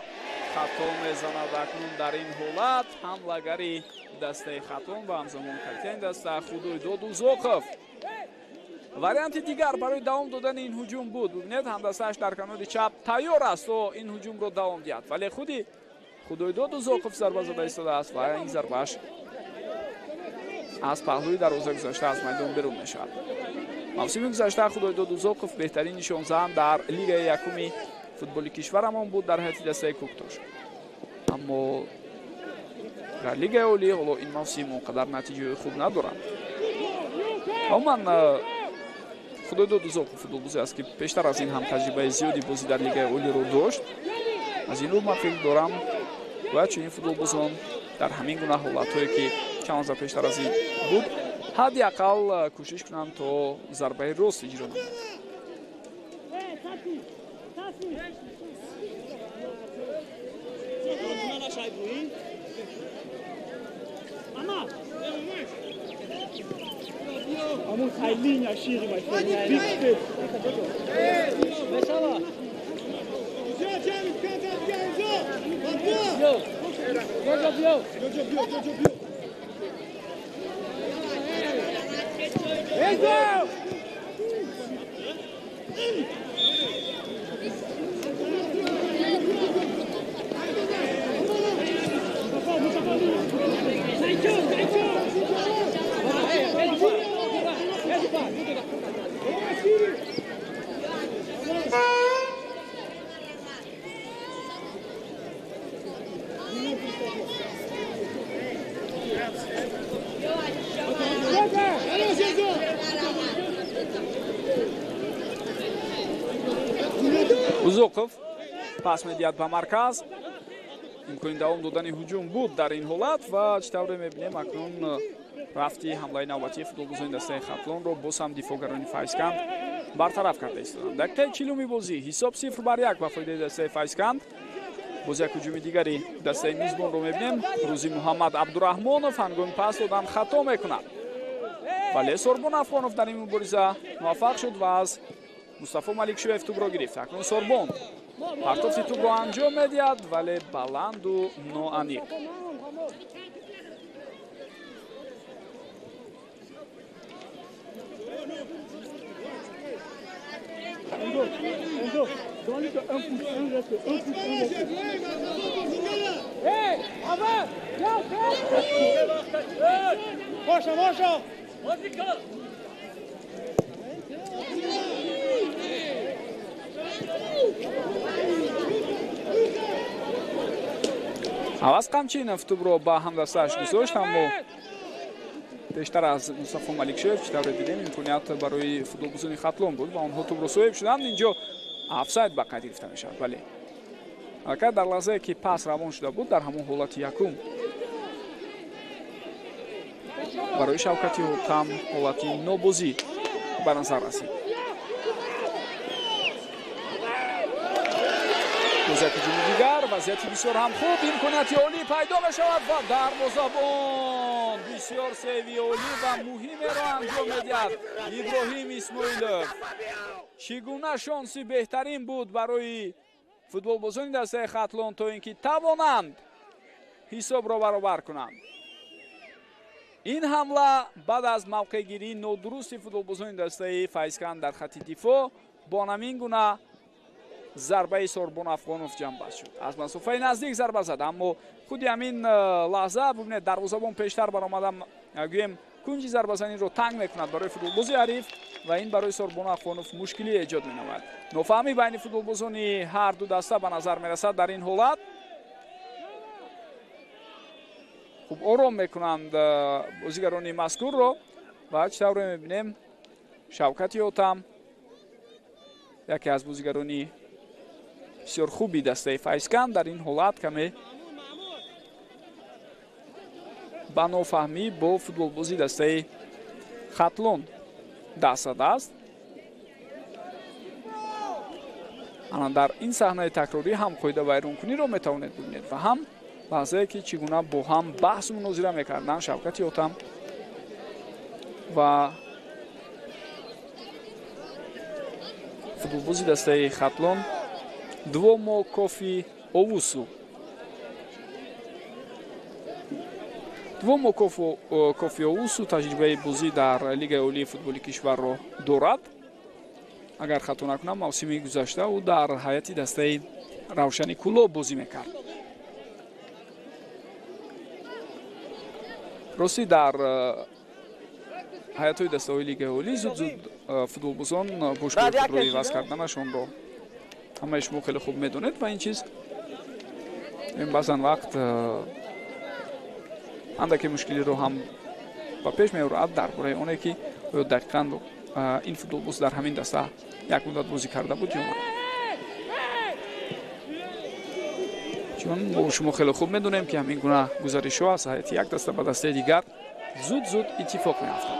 хато мезанад акнун дар ин ҳолат ҳамлагари дастаи Хатлон ва ҳамзамон капитани даста Худойдод Узоқов. варианти дигар барои давом додани ин ҳуҷум буд. бибинед ҳамдастааш дар канори чап тайёр аст то ин ҳуҷумро давом диҳад, вале худи Худойдод Узоқов зарба зада истодааст ва ин зарбааш аз паҳлӯи дарвоза гузашта аз майдон берун мешавад. мавсими гузашта Худойдод Узоқов беҳтарин нишонзан дар лигаи якуми футболи кишварамон буд дар ҳайати дастаи Куктош. аммо дар лигаи олӣ ҳоло ин мавсим он қадар натиҷаи хуб надорад. умуман Худойдод Узоқов футболбозе аст ки пештар аз ин ҳам таҷрибаи зиёди бозӣ дар лигаи олиро дошт. аз ин рӯ ман фикр дорам бояд чунин футболбозон дар ҳамин гуна ҳолатҳое ки чанд за пештар аз ин буд ҳадди ақал кӯшиш кунанд то зарбаи рост иҷро намоянд. Vamos a linha, Shiri, my friend. Big step. Узоқов пас медиҳад ба марказ. имкони давом додани ҳуҷум буд дар ин ҳолат ва чӣ тавре мебинем акнун рафти ҳамлаи навбатии футболбозони дастаи Хатлонро боз ҳам дифоъгарони Файзканд бартараф карда истоданд. дақиқаи 40-уми бозӣ ҳисоб 0-1 ба фоидаи дастаи Файзканд. боз як ҳуҷуми дигари дастаи мизбонро мебинем. рӯзи Муҳаммад Абдурахмонов ҳангоми пас додан хато мекунад, вале Сорбон Афғонов дар ин мубориза муваффақ шуд ва аз Мустафо Маликшоев тӯбро гирифт. акнун Сорбон партофи тӯбро анҷом медиҳад, вале баланду ноаниқ. аваз қамчинов тӯбро ба ҳамдастааш гузошт, аммо бештар аз Мустафо Маликшоев чӣ тавре дидем имконият барои футболбозони Хатлон буд ва онҳо тӯбро соҳиб шуданд. инҷо офсайд ба қайд гирифта мешавад. бале ҳаракат дар лаҳзае ки пас равон шуда буд дар ҳамон ҳолати якум барои Шавкати Ҳотам ҳолати нобозӣ ба назар расид. бозяки ҷумли дигар вазъияти бисёр ҳам хуб, имконияти олӣ пайдо мешавад ва дарвозабон бисёр севи олӣ ва муҳимеро анҷом медиҳад Иброҳим Исмоилов. чӣ гуна шонси беҳтарин буд барои футболбозони дастаи Хатлон то ин ки тавонанд ҳисобро баробар кунанд. ин ҳамла баъд аз мавқеъгирии нодурусти футболбозони дастаи Файзканд дар хатти дифоъ бо намин гуна зарбаи Сорбон Афғонов ҷамъбаст шуд. аз масофаи наздик зарба зад, аммо худи ҳамин лаҳза бубинед дарвозабон пештар баромада гӯем кунҷи зарбазаниро танг мекунад барои футболбози ҳариф ва ин барои Сорбон Афғонов мушкилӣ эҷод менамояд. нофаҳмӣ байни футболбозони ҳар ду даста ба назар мерасад дар ин ҳолат. хуб ором мекунанд бозигарони мазкурро ва чӣ тавре мебинем Шавкати Ҳотам яке аз бозигарони бисёр хуби дастаи Файзканд дар ин ҳолат каме ба нофаҳмӣ бо футболбози дастаи Хатлон даст зада аст. الان در این صحنه تکراری هم قید ویرانکنی رو میتوانید ببینید و هم لحظه که چگونه با هم بحث و مناظره میکردن شوکت یوتم و فوتبالبازی دسته خاتلون دومو کوفی اووسو کوفی اووسو تجربه بازی در لیگ اولی فوتبال کشور رو دارد. اگر خطا نکنم موسم گذشته او در هیئت دسته روشنی کلوب بازی میکرد. راستی در هیئت دسته لیگ اولی زود فوتبالبازان مشکل خود رو عوض کردنشون رو همه شما خیلی خوب میدونید و این چیز این بعضا وقت اندکی مشکلی رو هم با پیش می‌آورد درباره اونه که دقیقاً این فوتبالباز در همین دسته یک مدت بازی کرده بود یا نه. چون شما خیلی خوب میدونیم که همین گونه گزارش ها از هیئت یک دسته به دسته دیگر زود اتفاق میافتند.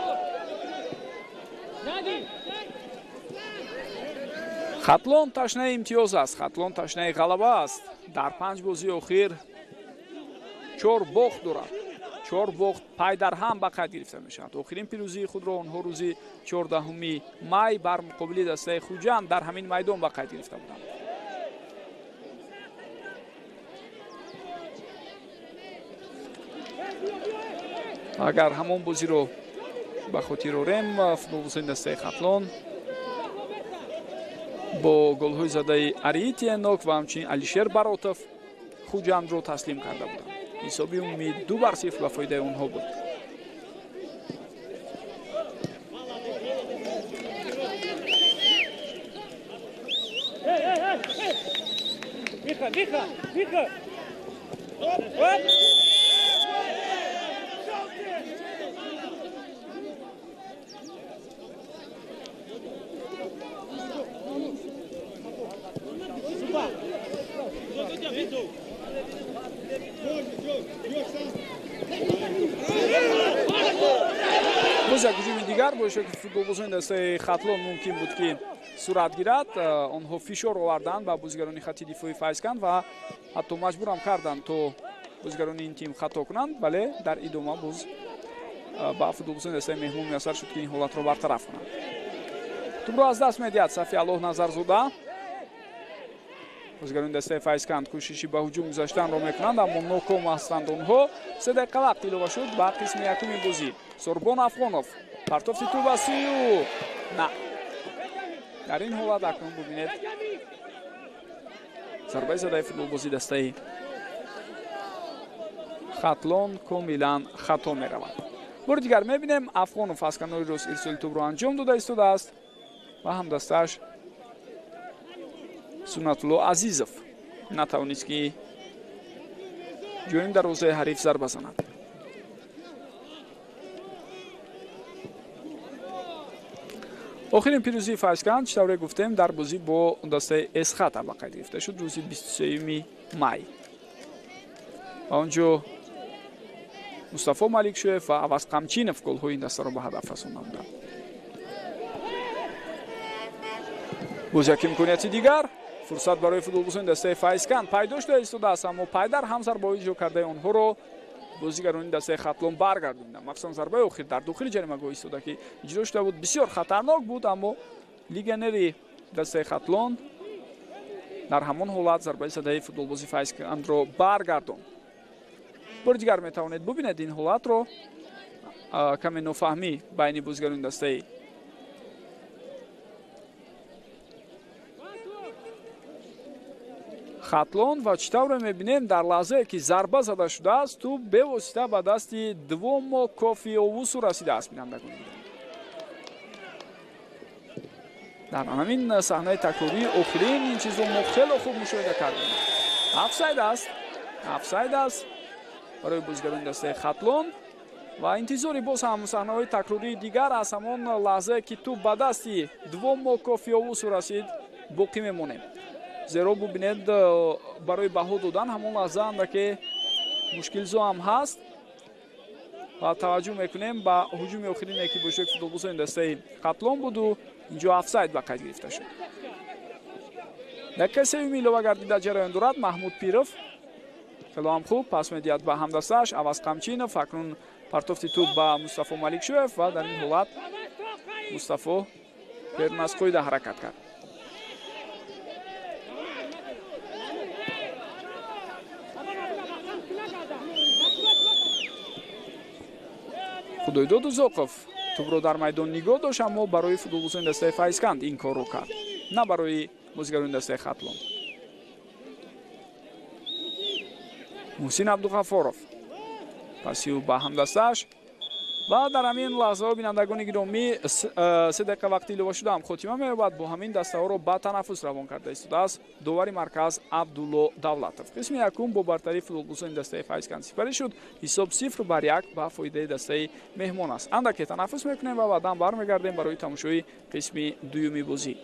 خاتلون تشنه امتیاز است، خاتلون تشنه غلبه است. در 5 بازی اخیر 4 باخت دارد. 4 باخت پای در هم به قید گرفته میشند. آخرین پیروزی خود را آنها روزی 14 می بر مقابل دسته خوجند در همین میدان به قید گرفته بودند. اگر همون بازی رو به خاطر آوریم فوتبالبازان دسته خاتلون با گل‌های زده اریتی انوک و همچنین علیشیر براتف خوجند رو تسلیم کرده بودند. حسابی امید 2-0 به فایده اونها بود. باز یک هجوم دیگر با شکل فوتبالبازان دسته خاتلون ممکن بود که صورت گیرد. آنها فشار آوردند به بازیگران خط دفاعی فایزکند و حتی مجبور هم کردند تا بازیگران این تیم خطا کنند، ولی در ادامه باز با فوتبالبازان دسته مهمون میسر شد که این حالت را برطرف کنند. توپ را از دست میدهد صفی الله نظرزاده. بازیگران دسته فایزکند کوششی به هجوم گذاشتن را میکنند اما ناکام هستند آنها. 3 دقیقه وقت اضافه شد بعد قسم یکم بازی. سوربون افغانوف پرتافت توپ به سوی نه. در این حالت اکنون ببینید ضربه زده فوتبالبازی دسته خاتلون کاملا خطا میرود. بار دیگر میبینیم افغانوف از کنار راست ارسال توپ را انجام داده ایستاده است و هم دستش سنت الله عزیزов نتوانست که جویم دروازه حریف ضربه زند. آخرین پیروزی فایزکند چطوری گفتیم در بازی با دسته اسخط به قید گرفته شد روز 23 می آنجا مصطفی ملیکشویف و عوض قمچینف گل های این دسته را به هدف رسانده بودند. باز یک امکانیت دیگر فرصت برای فوتبالبازان دسته فایزکند پیدا شده ایستاده است اما پایدر هم ضربه اجرا کرده آنها رو بازیگران دسته خاتلون برگردوندند. مخصوصا ضربه اخیر در داخل جریمه گاه ایستاده که اجرا شده بود بسیار خطرناک بود اما لیگنری دسته خاتلون در همان حالت ضربه زده فوتبالبازی فایزکند رو برگردوند. بار دیگر میتوانید ببینید این حالت رو کمی نفهمی بین بازیگران دسته خاتلون و چطور میبینیم در لحظه که ضربه زده شده است تو به واسطه به دست دوم کوفی اووسو رسیده است. بینندگان در همین صحنه تکراری آخرین این چیز رو خیلی خوب مشاهده کردیم. افساید است برای بازیگران دسته خاتلون و انتظاری باز هم صحنه های تکراری دیگر از همان لحظه که تو به دست دوم کوفی اووسو رسید باقی میمونیم. زیرا ببینید برای بها دادن همون لحظه که مشکل زو هم هست و توجه میکنیم به هجوم آخرین که باشد فوتبالبازان دسته خاتلون بود و اینجا افساید به قید گرفته شد. дақиқаи сеюм илова гардида ҷараён дорад. Маҳмуд Пиров хело ҳам хуб пас медиҳад ба ҳамдасташ. Аваз Қамчинов акнун партофти тӯб ба Мустафо Маликшӯев ва дар ин ҳолат Мустафо берун аз қоида ҳаракат кард. Худойдод Узоқов тӯбро дар майдон нигоҳ дошт, аммо барои футболбозони дастаи Файзканд ин корро кард, на барои бозигарони дастаи Хатлон. Муҳсин Абдуғафоров пасиу ба ҳамдасташ ва дар ҳамин лаҳзаҳо бинандагони гиромӣ 3 дақиқа вақти илова шуда ҳам хотима меёбад. Бо ҳамин дастаҳоро ба танаффус равон карда истодааст довари марказ Абдулло Давлатов. Қисми якум бо бартари футболбозони дастаи Файзканд сипарӣ шуд. ҳисоб 0-1 ба фоидаи дастаи меҳмон аст. андаке танаффус мекунем ва баъдан бармегардем барои тамошои қисми дуюми бозӣ.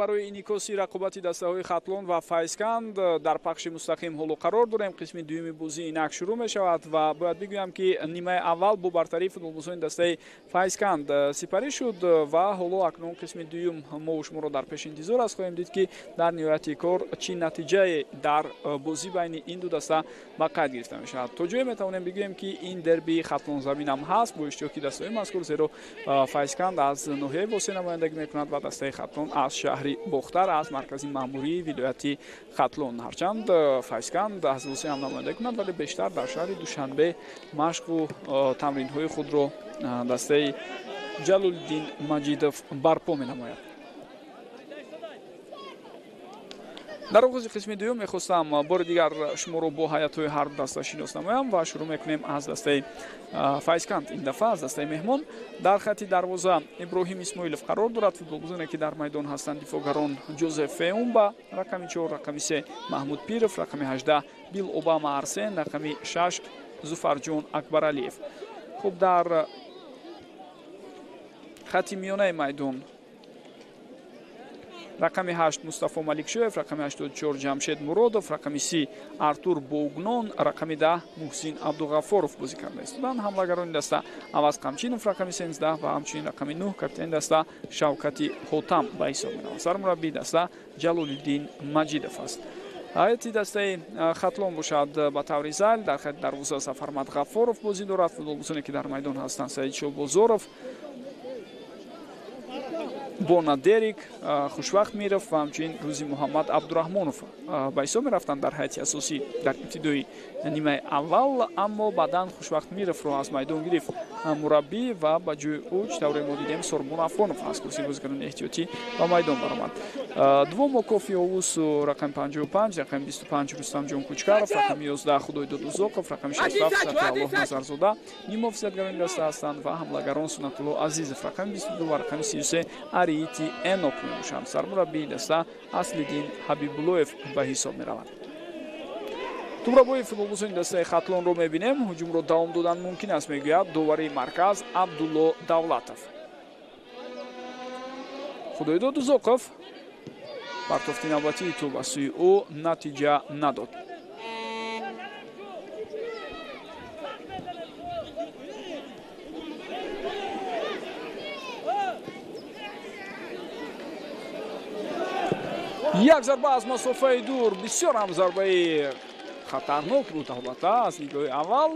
барои инъикоси рақобати дастаҳои Хатлон ва Файсканд дар пахши мустақим ҳоло қарор дорем. Қисми дуюми бозӣ инак шурӯъ мешавад ва бояд бигӯям ки нимаи аввал бо бартарии футболбозони дастаи Файсканд сипарӣ шуд ва ҳоло акнун қисми дуюм мо шуморо дар пеш интизор аст. Хоҳем дид ки дар ниҳояти кор чӣ натиҷае дар бозӣ байни ин ду даста ба қайд гирифта мешавад. То ҷое метавонем бигӯем ки ин дербии Хатлон заминам ҳаст бо иштироки дастаҳои мазкур, зеро Файсканд аз ноҳияи Восе намояндагӣ мекунад ва дастаи Хатлон аз шаҳри Бохтар аз маркази маъмурии вилояти Хатлон. Ҳарчанд Файсканд аз Восе ҳам намояндагӣ кунад, вале бештар дар шаҳри Душанбе машқу тамринҳои худро дастаи Ҷалолиддин Маҷидов барпо менамояд. дар оғози қисми дуюм мехостам бори дигар шуморо бо ҳайатҳои ҳар даста шинос намоям ва шурӯъ мекунем аз дастаи Файсканд. Ин дафъа аз дастаи меҳмон дар хати дарвоза Иброҳим Исмоилов қарор дорад. Футболбозоне ки дар майдон ҳастанд: дифоъгарон Ҷозеф Феумба, рақами 4 рақами 3 Маҳмуд Пиров, рақами 18 Бил Обама Арсен, рақами 6 Зуфарҷон Акбаралиев. хуб, дар хати миёнаи майдон рақами 8 Мустафо Маликшоев, рақами 84 Ҷамшед Муродов, рақами 30 Артур Богнон, рақами 10 Муҳсин Абдуғаффоров бозӣ карда истоданд. ҳамлагарони даста Аваз Қамчинов, рақами 13 ва ҳамчунин рақами 9 капитани даста Шавкати Ҳотам ба ҳисоб меравад. Сармураббии даста Ҷалолиддин Маҷидов аст. ҳайати дастаи Хатлон бошад ба таври зал. дар хати дарвоза Сафармат Ғаффоров бозӣ дорад. футболбозоне ки дар майдон ҳастанд: Саид Шобозоров, Бона Дерик, Хушвақт Миров ва ҳамчунин Рӯзи Муҳаммад Абдураҳмонов ба ҳисоб мерафтанд дар ҳайати асосӣ дар ибтидои нимаи аввал, аммо баъдан Хушвақт Мировро аз майдон гирифт мураббӣ ва ба ҷои ӯ чӣ тавре мо дидем Сорбон Афонов аз курсии бозигарони эҳтиётӣ ба майдон баромад. Дуввум Окофи Овусу, рақами 55, рақами 25 Рустамҷон Кучкаров, рақами 11 Худойдод Узоқов, рақами 67 Сатиаллоҳ Назарзода нимовсиятгарони даста ҳастанд ва ҳамлагарон Сунатулло Азизов, рақами 22 ва рақами 33 Ариити Энок мебошанд. Сармураббии даста Аслиддин Ҳабибуллоев ба ҳисоб меравад. тубрабои футболбозони дастаи Хатлонро мебинем. ҳуҷумро давом додан мумкин аст, мегӯяд довари марказ Абдулло Давлатов. Худойдод Узоқов, партофти навбатии тӯб аз сӯи ӯ натиҷа надод. як зарба аз масофаи дур, бисёр ҳам зарбаи хатарнок буд албатта аз нигоҳи аввал.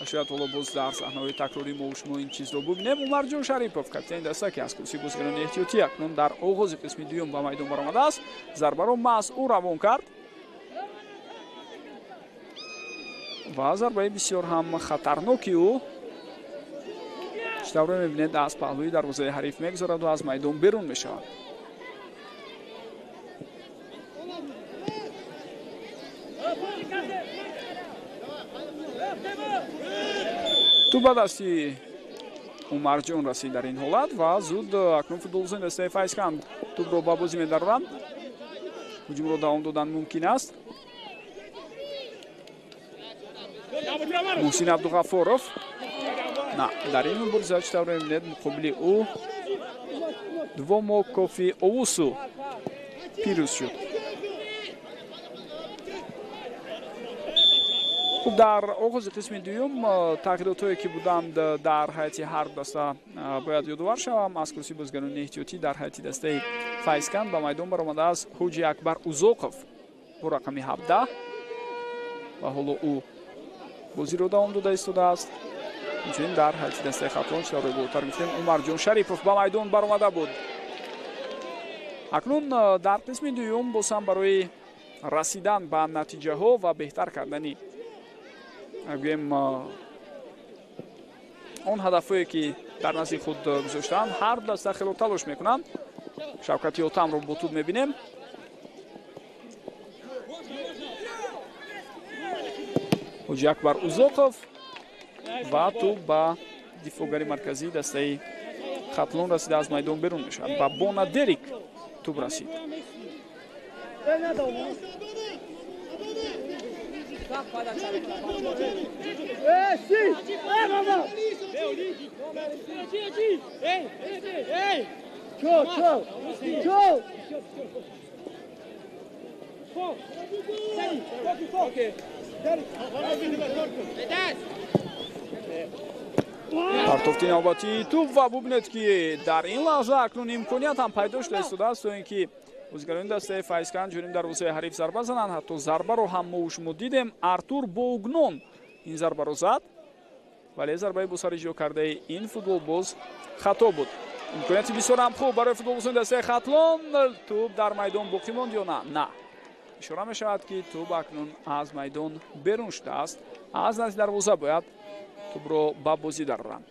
шояд ҳоло боз дар саҳнаҳои такрорӣ мо шумо ин чизро бубинем. Умарҷон Шарипов, капитани даста ки аз курсии бозигарони эҳтиётӣ акнун дар оғози қисми дуюм ба майдон баромадааст, зарбаро маҳз ӯ равон кард ва зарбаи бисёр ҳам хатарноки ӯ чӣ тавре мебинед аз паҳлӯи дарвозаи ҳариф мегузарад ва аз майдон берун мешавад. ту ба дасти Умарҷон расид дар ин ҳолат ва зуд акнун футболбозони дастаи Файсканд тӯбро ба бозӣ медароранд. ҳуҷумро давом додан мумкин аст. Муҳсин Абдуғаффоров, на, дар ин мубориза чӣ тавре мебинед муқобили ӯ дуввумо Кофи Овусу пирӯз шуд. хуб, дар оғози қисми дуюм тағйиротҳое ки буданд дар ҳайати ҳар даста бояд ёдовар шавам. аз курсии бозигарони эҳтиётӣ дар ҳайати дастаи Файсканд ба майдон баромадааст Ҳоҷи Акбар Узоқов бо рақами 17 ва ҳоло ӯ бозиро давом дода истодааст. инчунин дар ҳайати дастаи Хатлон чӣ тавре болотар гуфтем Умарҷон Шарипов ба майдон баромада буд. акнун дар қисми дуюм боз ҳам барои расидан ба натиҷаҳо ва беҳтар кардани гӯем он ҳадафҳое ки дар назди худ гузоштаанд ҳар даста хело талош мекунанд. Шавкати Ҳотамро бо тӯб мебинем. Ҳоҷи Акбар Узоқов ва тӯб ба дифоъгари марказии дастаи Хатлон расида аз майдон берун мешавад. Ба Бона Дерик тӯб расид. партофти навбати туб ва бубнед ки дар ин лаҳза акнун имконият ҳам пайдо шуда истодааст то ин ки бозигарони дастаи файзкан ҷониб дарвозаи ҳариф зарба зананд. ҳатто зарбаро ҳам мо шумо дидем. Артур Боугнон ин зарбаро зад, вале зарбаи бо сари ҷо кардаи ин футболбоз хато буд. имконияти бисёр ҳам хуб барои футболбозони дастаи Хатлон. туб дар майдон боқӣ монд ё на? ишора мешавад ки туб акнун аз майдон берун шудааст. аз назди дарвоза бояд тубро ба бозӣ дароранд.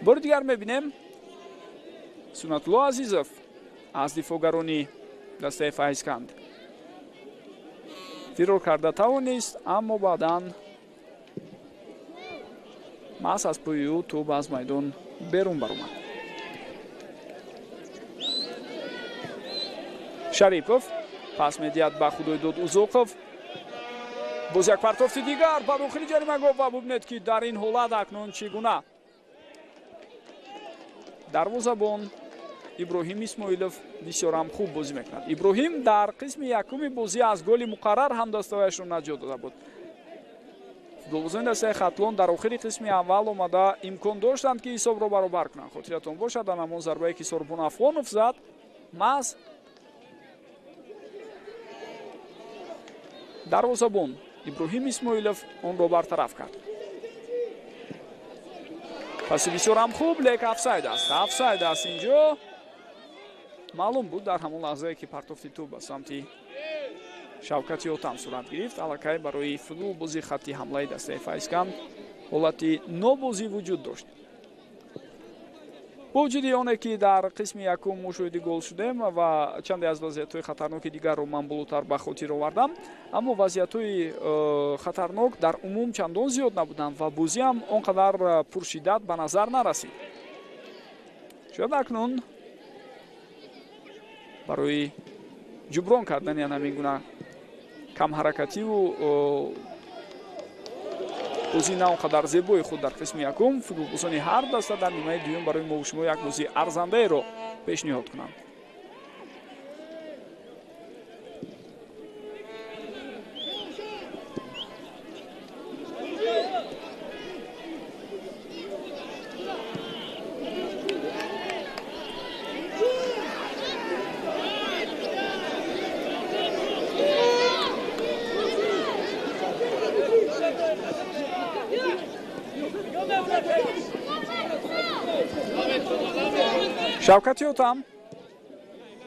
бори дигар мебинем Сунатулло Азизов аз дифоъгарони дастаи Файзканд фирор карда тавонист, аммо баъдан маҳз аз пӯи ӯ туб аз майдон берун баромад. Шарипов пас медиҳад ба Худоидод Узоқов. боз як партофти дигар ба дохили ҷаримагоҳ ва бубинед ки дар ин ҳолат акнун чӣ гуна. дарвозабон Иброҳим Исмоилов бисёрам хуб бозӣ мекунад. Иброҳим дар қисми якуми бозӣ аз голи муқаррар ҳам дастаҳояшро наҷот дода буд. футболбозони дастаи Хатлон дар охири қисми аввал омада имкон доштанд ки ҳисобро баробар кунанд. хотиратон бошад дар ҳамон зарбае ки Сорбон Афғонов зад, маҳз дарвозабон Иброҳим Исмоилов онро бартараф кард. паси бисёрам хуб, лек офсайд аст. офсайд аст инҷо. маълум буд дар ҳамон лаҳзае ки партофти туб ба самти Шавкати Отам сурат гирифт, аллакай барои футболбози хатти ҳамлаи дастаи Файзканд ҳолати нобозӣ вуҷуд дошт. бо вуҷуди оне ки дар қисми якум мушоҳиди гол шудем ва чанде аз вазиятҳои хатарноки дигарро ман болотар ба хотир овардам, аммо вазиятҳои хатарнок дар умум чандон зиёд набуданд ва бозиам он қадар пуршиддат ба назар нарасид. шояд акнун барои ҷуброн кардани ҳамин гуна камҳаракативу бозии на он қадар зебои худ дар қисми якум футболбозони ҳар даста дар нимаи дуюм барои мо шумо як бозии арзандаеро пешниҳод кунанд. Шавкати Отам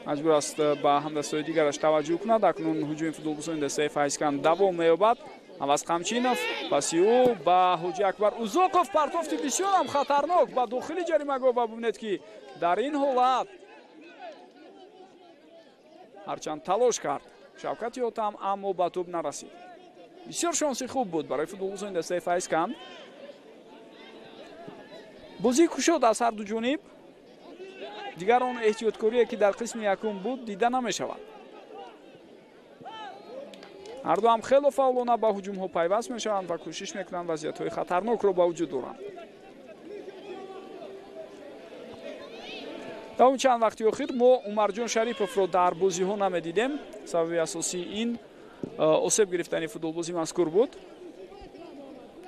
маҷбур аст ба ҳамдастҳои дигараш таваҷҷӯҳ кунад. акнун ҳуҷуми футболбозони дастаи Файзканд давом меёбад. Аваз Қамчинов паси ӯ ба Ҳоҷи Акбар Узоқов. партофти бисёрам хатарнок ба дохили ҷаримагоҳ ва бубинед ки дар ин ҳолат ҳарчанд талош кард Шавкати Отам, аммо ба туб нарасид. бисёр шонси хуб буд барои футболбозони дастаи Файзканд. бозии кушод аз ҳарду ҷониб. дигар он эҳтиёткорие ки дар қисми якум буд дида намешавад. ҳарду ҳам хело фаъолона ба ҳуҷумҳо пайваст мешаванд ва кӯшиш мекунанд вазиятҳои хатарнокро ба вуҷуд оранд. давоми чанд вақти охир мо Умарҷон Шариповро дар бозиҳо намедидем. сабаби асосии ин осеб гирифтани футболбози мазкур буд.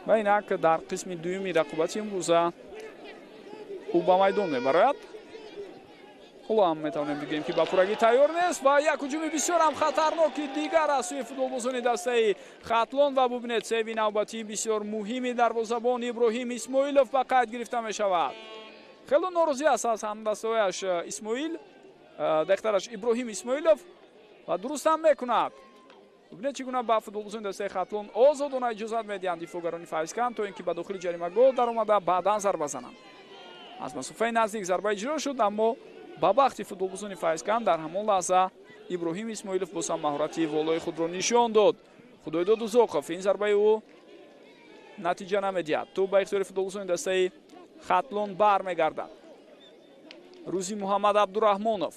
ва инак дар қисми дуюми рақобати имрӯза ӯ ба майдон мебарояд. ҳоло ҳам метавонем бигӯем ки ба пуррагӣ тайёр нест ва як ҳуҷуми бисёрам хатарноки дигар аз сӯи футболбозони дастаи Хатлон ва бубинед сейви навбатии бисёр муҳими дарвозабон Иброҳим Исмоилов ба қайд гирифта мешавад. хело норозӣ аст аз ҳамдастҳояш Исмоил, дехтараш Иброҳим Исмоилов ва дурустам мекунад. бубинед чӣ гуна ба футболбозони дастаи Хатлон озодона иҷозат медиҳанд дифоъгарони Файзканд то ин ки ба дохили ҷаримагоҳ даромада баъдан зарба зананд. аз масофаи наздик зарба иҷро шуд, аммо ба бахти футболбозони Файзканд дар ҳамон лаҳза Иброҳим Исмоилов боз ҳам маҳорати волои худро нишон дод. Худоидод Узоқов ин зарбаи ӯ натиҷа намедиҳад. туб ба ихтиёри футболбозони дастаи Хатлон бармегардад. Рӯзи Муҳаммад Абдураҳмонов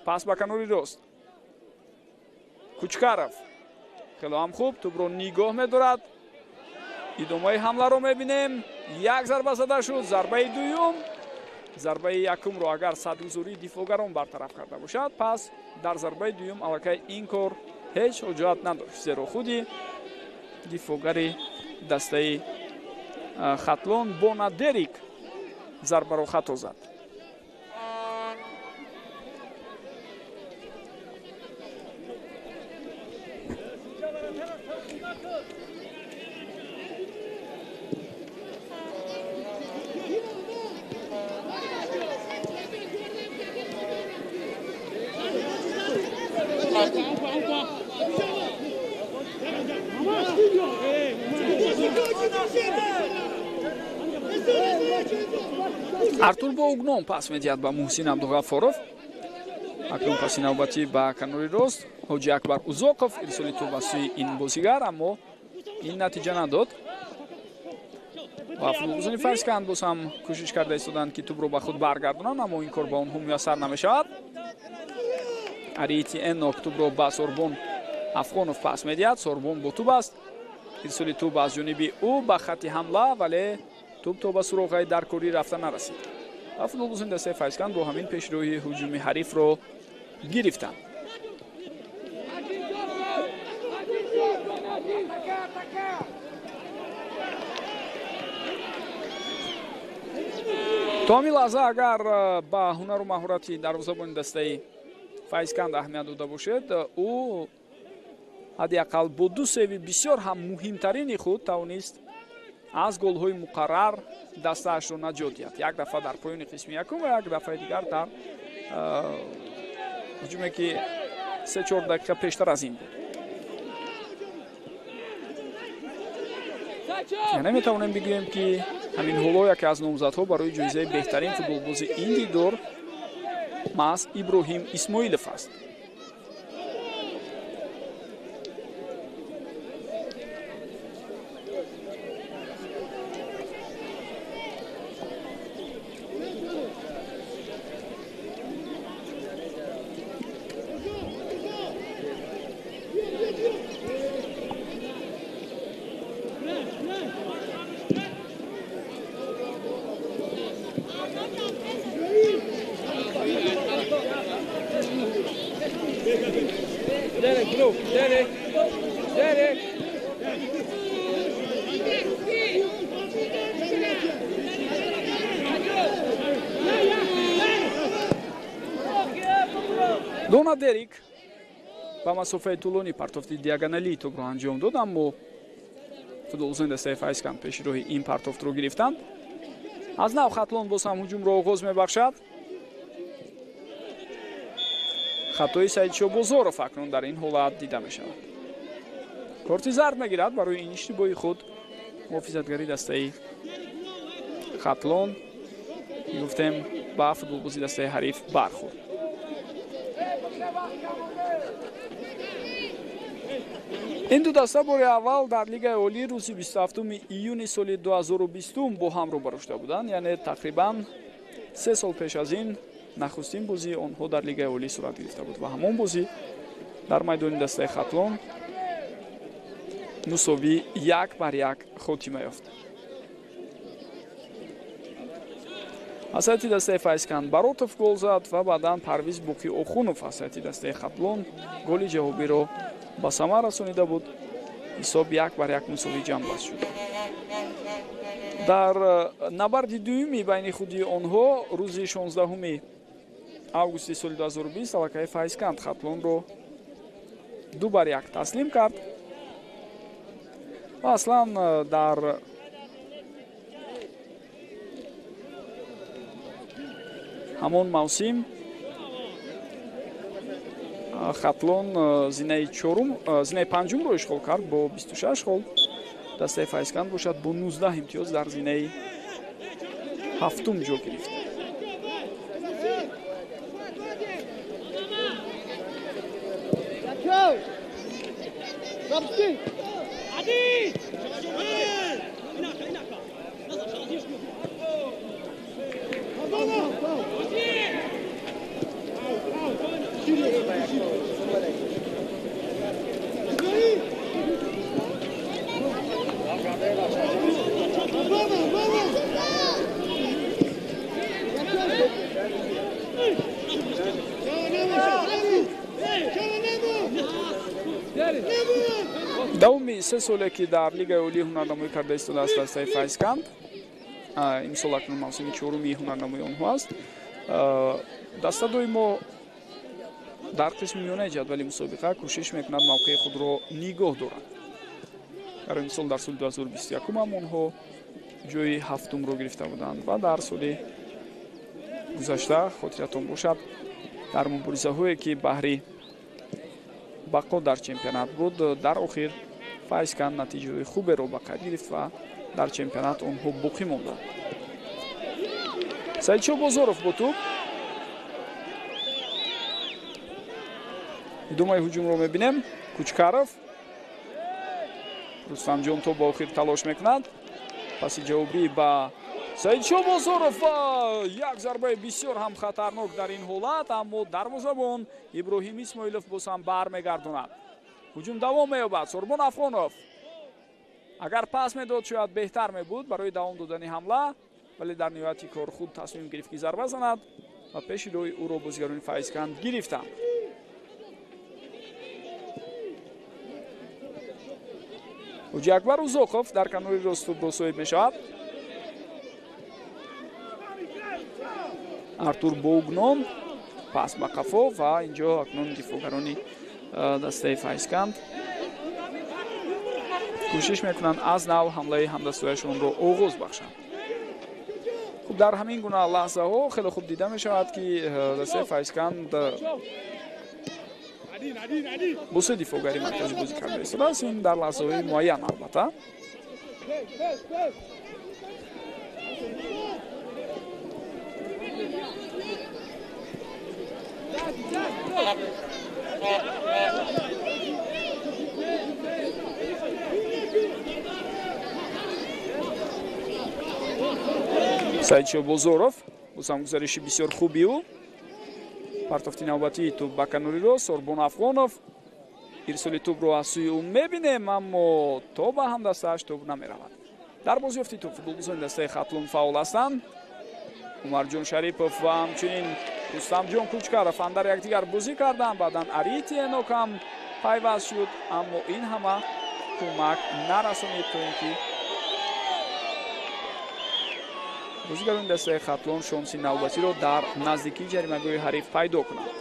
пас ба канори рост. Кучкаров хело ҳам хуб тубро нигоҳ медорад. идомаи ҳамларо мебинем. Як зарба зада шуд. Зарбаи дуюм. зарбаи якумро агар садгузории дифоъгарон бартараф карда бошад, пас дар зарбаи дуюм аллакай ин кор ҳеҷ ҳоҷат надошт, зеро худи дифоъгари дастаи Хатлон Бонадерик зарбаро хато зад. артур боугном пас медиҳад ба муҳсин абдуғаффоров. акнун паси навбатӣ ба канори рост. ҳоҷи акбар узоқов ирсоли тӯб ба сӯи ин бозигар, аммо ин натиҷа надод. ва футболбозони фарсканд боз ҳам кӯшиш карда истоданд ки тӯбро ба худ баргардонанд, аммо ин кор ба онҳо муяссар намешавад. арити энок тӯбро ба Сорбон Афғонов пас медиҳад. Сорбон бо тӯб аст. ирсоли тӯб аз ҷониби ӯ ба хатти ҳамла, вале тӯб то ба суроғаи даркорӣ рафта нарасид. ва футболбозони дастаи файзканд бо ҳамин пешроҳи ҳуҷуми ҳарифро гирифтанд. то ҳамин лаҳза агар ба ҳунару маҳорати дарвозабони дастаи файзканд аҳамият дода бошед, ӯ ҳадди ақал бо ду сейви бисёр ҳам муҳимтарини худ тавонист аз голҳои муқаррар дастаашро наҷот диҳад. як дафъа дар поёни қисми якум ва як дафъаи дигар дар ҳуҷуме ки 3-4 дақиқа пештар аз ин буд. яъне метавонем бигӯем ки ҳамин ҳоло яке аз номзадҳо барои ҷоизаи беҳтарин футболбози ин дидор маҳз Иброҳим Исмоилов аст. Дона Дерик ба масофаи тӯлонӣ партофти диагоналии тӯбро анҷом дод, аммо футболбозони дастаи файзканд пешроҳи ин партофтро гирифтанд. аз нав Хатлон боз ҳам ҳуҷумро оғоз мебахшад. хатои Саидшоҳ Бозоров акнун дар ин ҳолат дида мешавад. корти зард мегирад барои ин иштибоҳи худ муҳофизатгари дастаи Хатлон. гуфтем ба футболбози дастаи ҳариф бархӯрд. ин ду даста бори аввал дар лигаи олӣ рӯзи 27 июни соли 2020 бо ҳам рӯбарӯ шуда буданд, яъне тақрибан 3 сол пеш аз ин нахустин бозии онҳо дар лигаи олӣ сурат гирифта буд ва ҳамон бозӣ дар майдони дастаи Хатлон мусовӣ 1-1 хотима ёфт. ҳасайти дастаи Файзканд Баротов гол зад ва баъдан Парвиз Боқиохунов ҳасайти дастаи Хатлон голи ҷавобиро ба самар расонида буд. ҳисоб 1-1 мусовӣ ҷамъбаст шуд. дар набарди дуюми байни худи онҳо рӯзи 16 августи соли 2020 аллакай Файзканд Хатлонро 2-1 таслим кард ва аслан дар ҳамон мавсим Хатлон зинаи панҷумро ишғол кард бо 26 гол. дастаи Файзканд бошад бо 19 имтиёз дар зинаи ҳафтум ҷо гирифт. давоми 3 соле ки дар лигаи олии ҳунарнамоӣ карда истодааст дастаи Файзканд. имсол акнун мавсими 4-уми ҳунарнамои онҳо аст. даста доимо дар қисми миёнаи ҷадвали мусобиқа кӯшиш мекунад мавқеи худро нигоҳ дорад. дар имсол дар соли 2021 ҳам онҳо ҷои 7-умро гирифта буданд ва дар соли гузашта хотиратон бошад дар муборизаҳое ки баҳри бақо дар чемпионат буд дар охир Файзканд натиҷаҳои хуберо ба қайд гирифт ва дар чемпионат онҳо боқӣ монданд. Саидшоҳ Бозоров бо тӯб идомаи ҳуҷумро мебинем. Кучкаров Рустамҷон то ба охир талош мекунад. паси ҷавобӣ ба Саидшоҳ Бозоров ва як зарбаи бисёр ҳам хатарнок дар ин ҳолат, аммо дарвозабон Иброҳим Исмоилов боз ҳам бармегардонад. ҳуҷум давом меёбад. Сорбон Афғонов агар пас медод шояд беҳтар мебуд барои давом додани ҳамла, вале дар ниҳояти кор худ тасмим гирифт ки зарба занад ва пеши роҳи ӯро бозигарони Файзканд гирифтанд. ҳуҷиакбар Узоқов дар канори рост тӯбро соҳиб мешавад. Артур Боугнон пас ба қафо ва инҷо акнун дифоъгарони дастаи Файзканд кӯшиш мекунанд аз нав ҳамлаи ҳамдастояшонро оғоз бахшанд. хуб дар ҳамин гуна лаҳзаҳо хеле хуб дида мешавад ки дастаи Файзканд бо се дифоъгари марказӣ бозӣ карда истодааст. ин дар лаҳзаҳои муайян албатта. Саидшоҳ Бозоров боз ҳам гузариши бисёр хуби ӯ. партофти навбатии тӯб ба канори рост. Сорбон Афғонов ирсоли тӯбро аз сӯи ӯ мебинем, аммо то ба ҳамдастааш тӯб намеравад. дар бозёфти тӯб футболбозони дастаи Хатлон фаъол ҳастанд. Умарҷон Шарипов ва ҳамчунин Рустамҷон Кучкаров андар якдигар бозӣ карданд. баъдан Арити Энок ҳам пайваст шуд, аммо ин ҳама кӯмак нарасонид то ин ки бозигарони дастаи Хатлон шонси навбатиро дар наздикии ҷаримагоҳи ҳариф пайдо кунанд.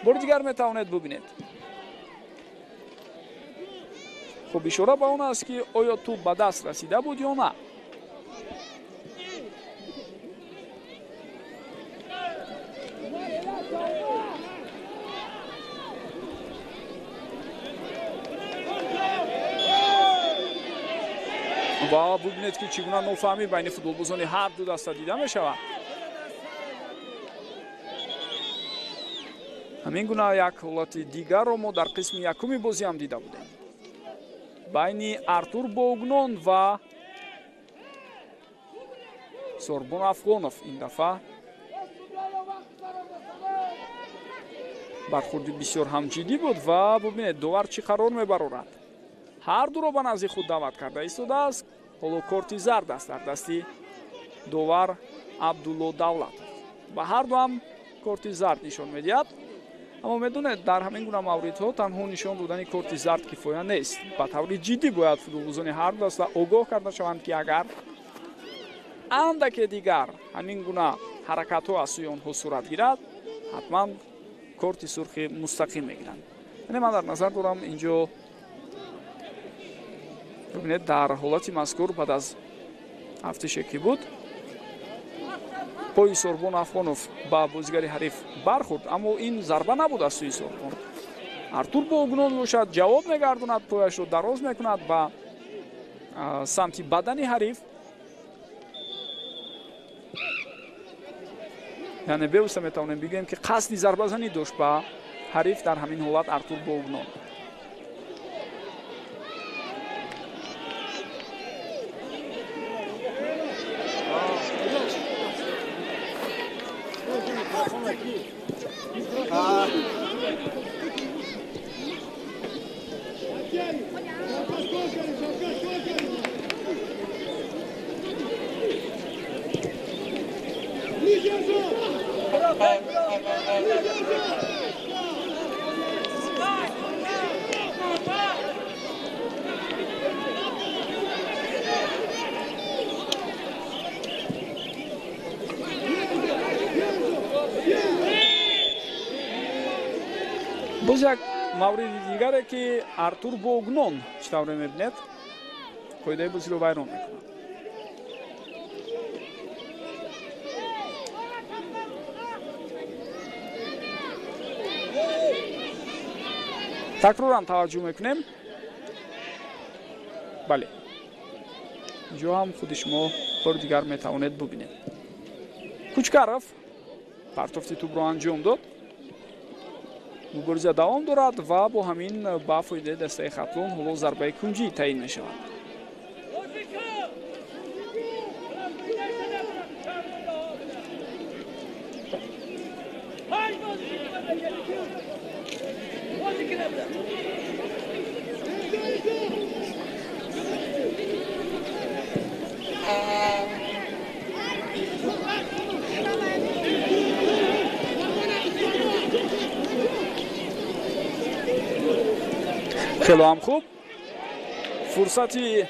бори дигар метавонед бубинед. хуб ишора ба он аст ки оё тӯб ба даст расида буд ё на. ва бубинед ки чӣ гуна нофаҳмӣ байни футболбозони ҳар ду даста дида мешавад. ҳамин гуна як ҳолати дигарро мо дар қисми якуми бозӣ ҳам дида будем. байни Артур Боугнон ва Сорбон Афғонов ин дафъа бархурди бисёр ҳам ҷиддӣ буд ва бубинед довар чӣ қарор мебарорад. ҳар дуро ба назди худ даъват карда истодааст. ҳоло корти зард аст дар дасти довар Абдулло Давлатов. ба ҳар ду ҳам корти зард нишон медиҳад. аммо медонед дар ҳамин гуна мавридҳо танҳо нишон додани корти зард кифоя нест. ба таври ҷиддӣ бояд футболбозони ҳар ду даста огоҳ карда шаванд ки агар андаке дигар ҳамин гуна ҳаракатҳо аз сӯи онҳо сурат гирад, ҳатман корти сурхи мустақим мегиранд. яъне ман дар назар дорам инҷо бибинед дар ҳолати мазкур баъд аз ҳафтише ки буд пои Сорбон Афғонов ба бозигари ҳариф бархурд, аммо ин зарба набуд аз сӯи Сорбон. Артур Боугнон бошад ҷавоб мегардонад, пояшро дароз мекунад ба самти бадани ҳариф. яъне бевуста метавонем бигӯем ки қасди зарбазанӣ дошт ба ҳариф дар ҳамин ҳолат Артур Боугнон. боз як мавриди дигаре ки Артур Богнон чӣ тавре мебинед қоидаи бозиро вайрон мекунад. такроран таваҷҷӯҳ мекунем. бале инҷо ҳам худи шумо бори дигар метавонед бубинед. Кучкаров партофти тӯбро анҷом дод. мубориза давом дорад ва бо ҳамин ба фоидаи дастаи Хатлон ҳоло зарбаи кунҷӣ таъин мешавад. хело ҳам хуб фурсати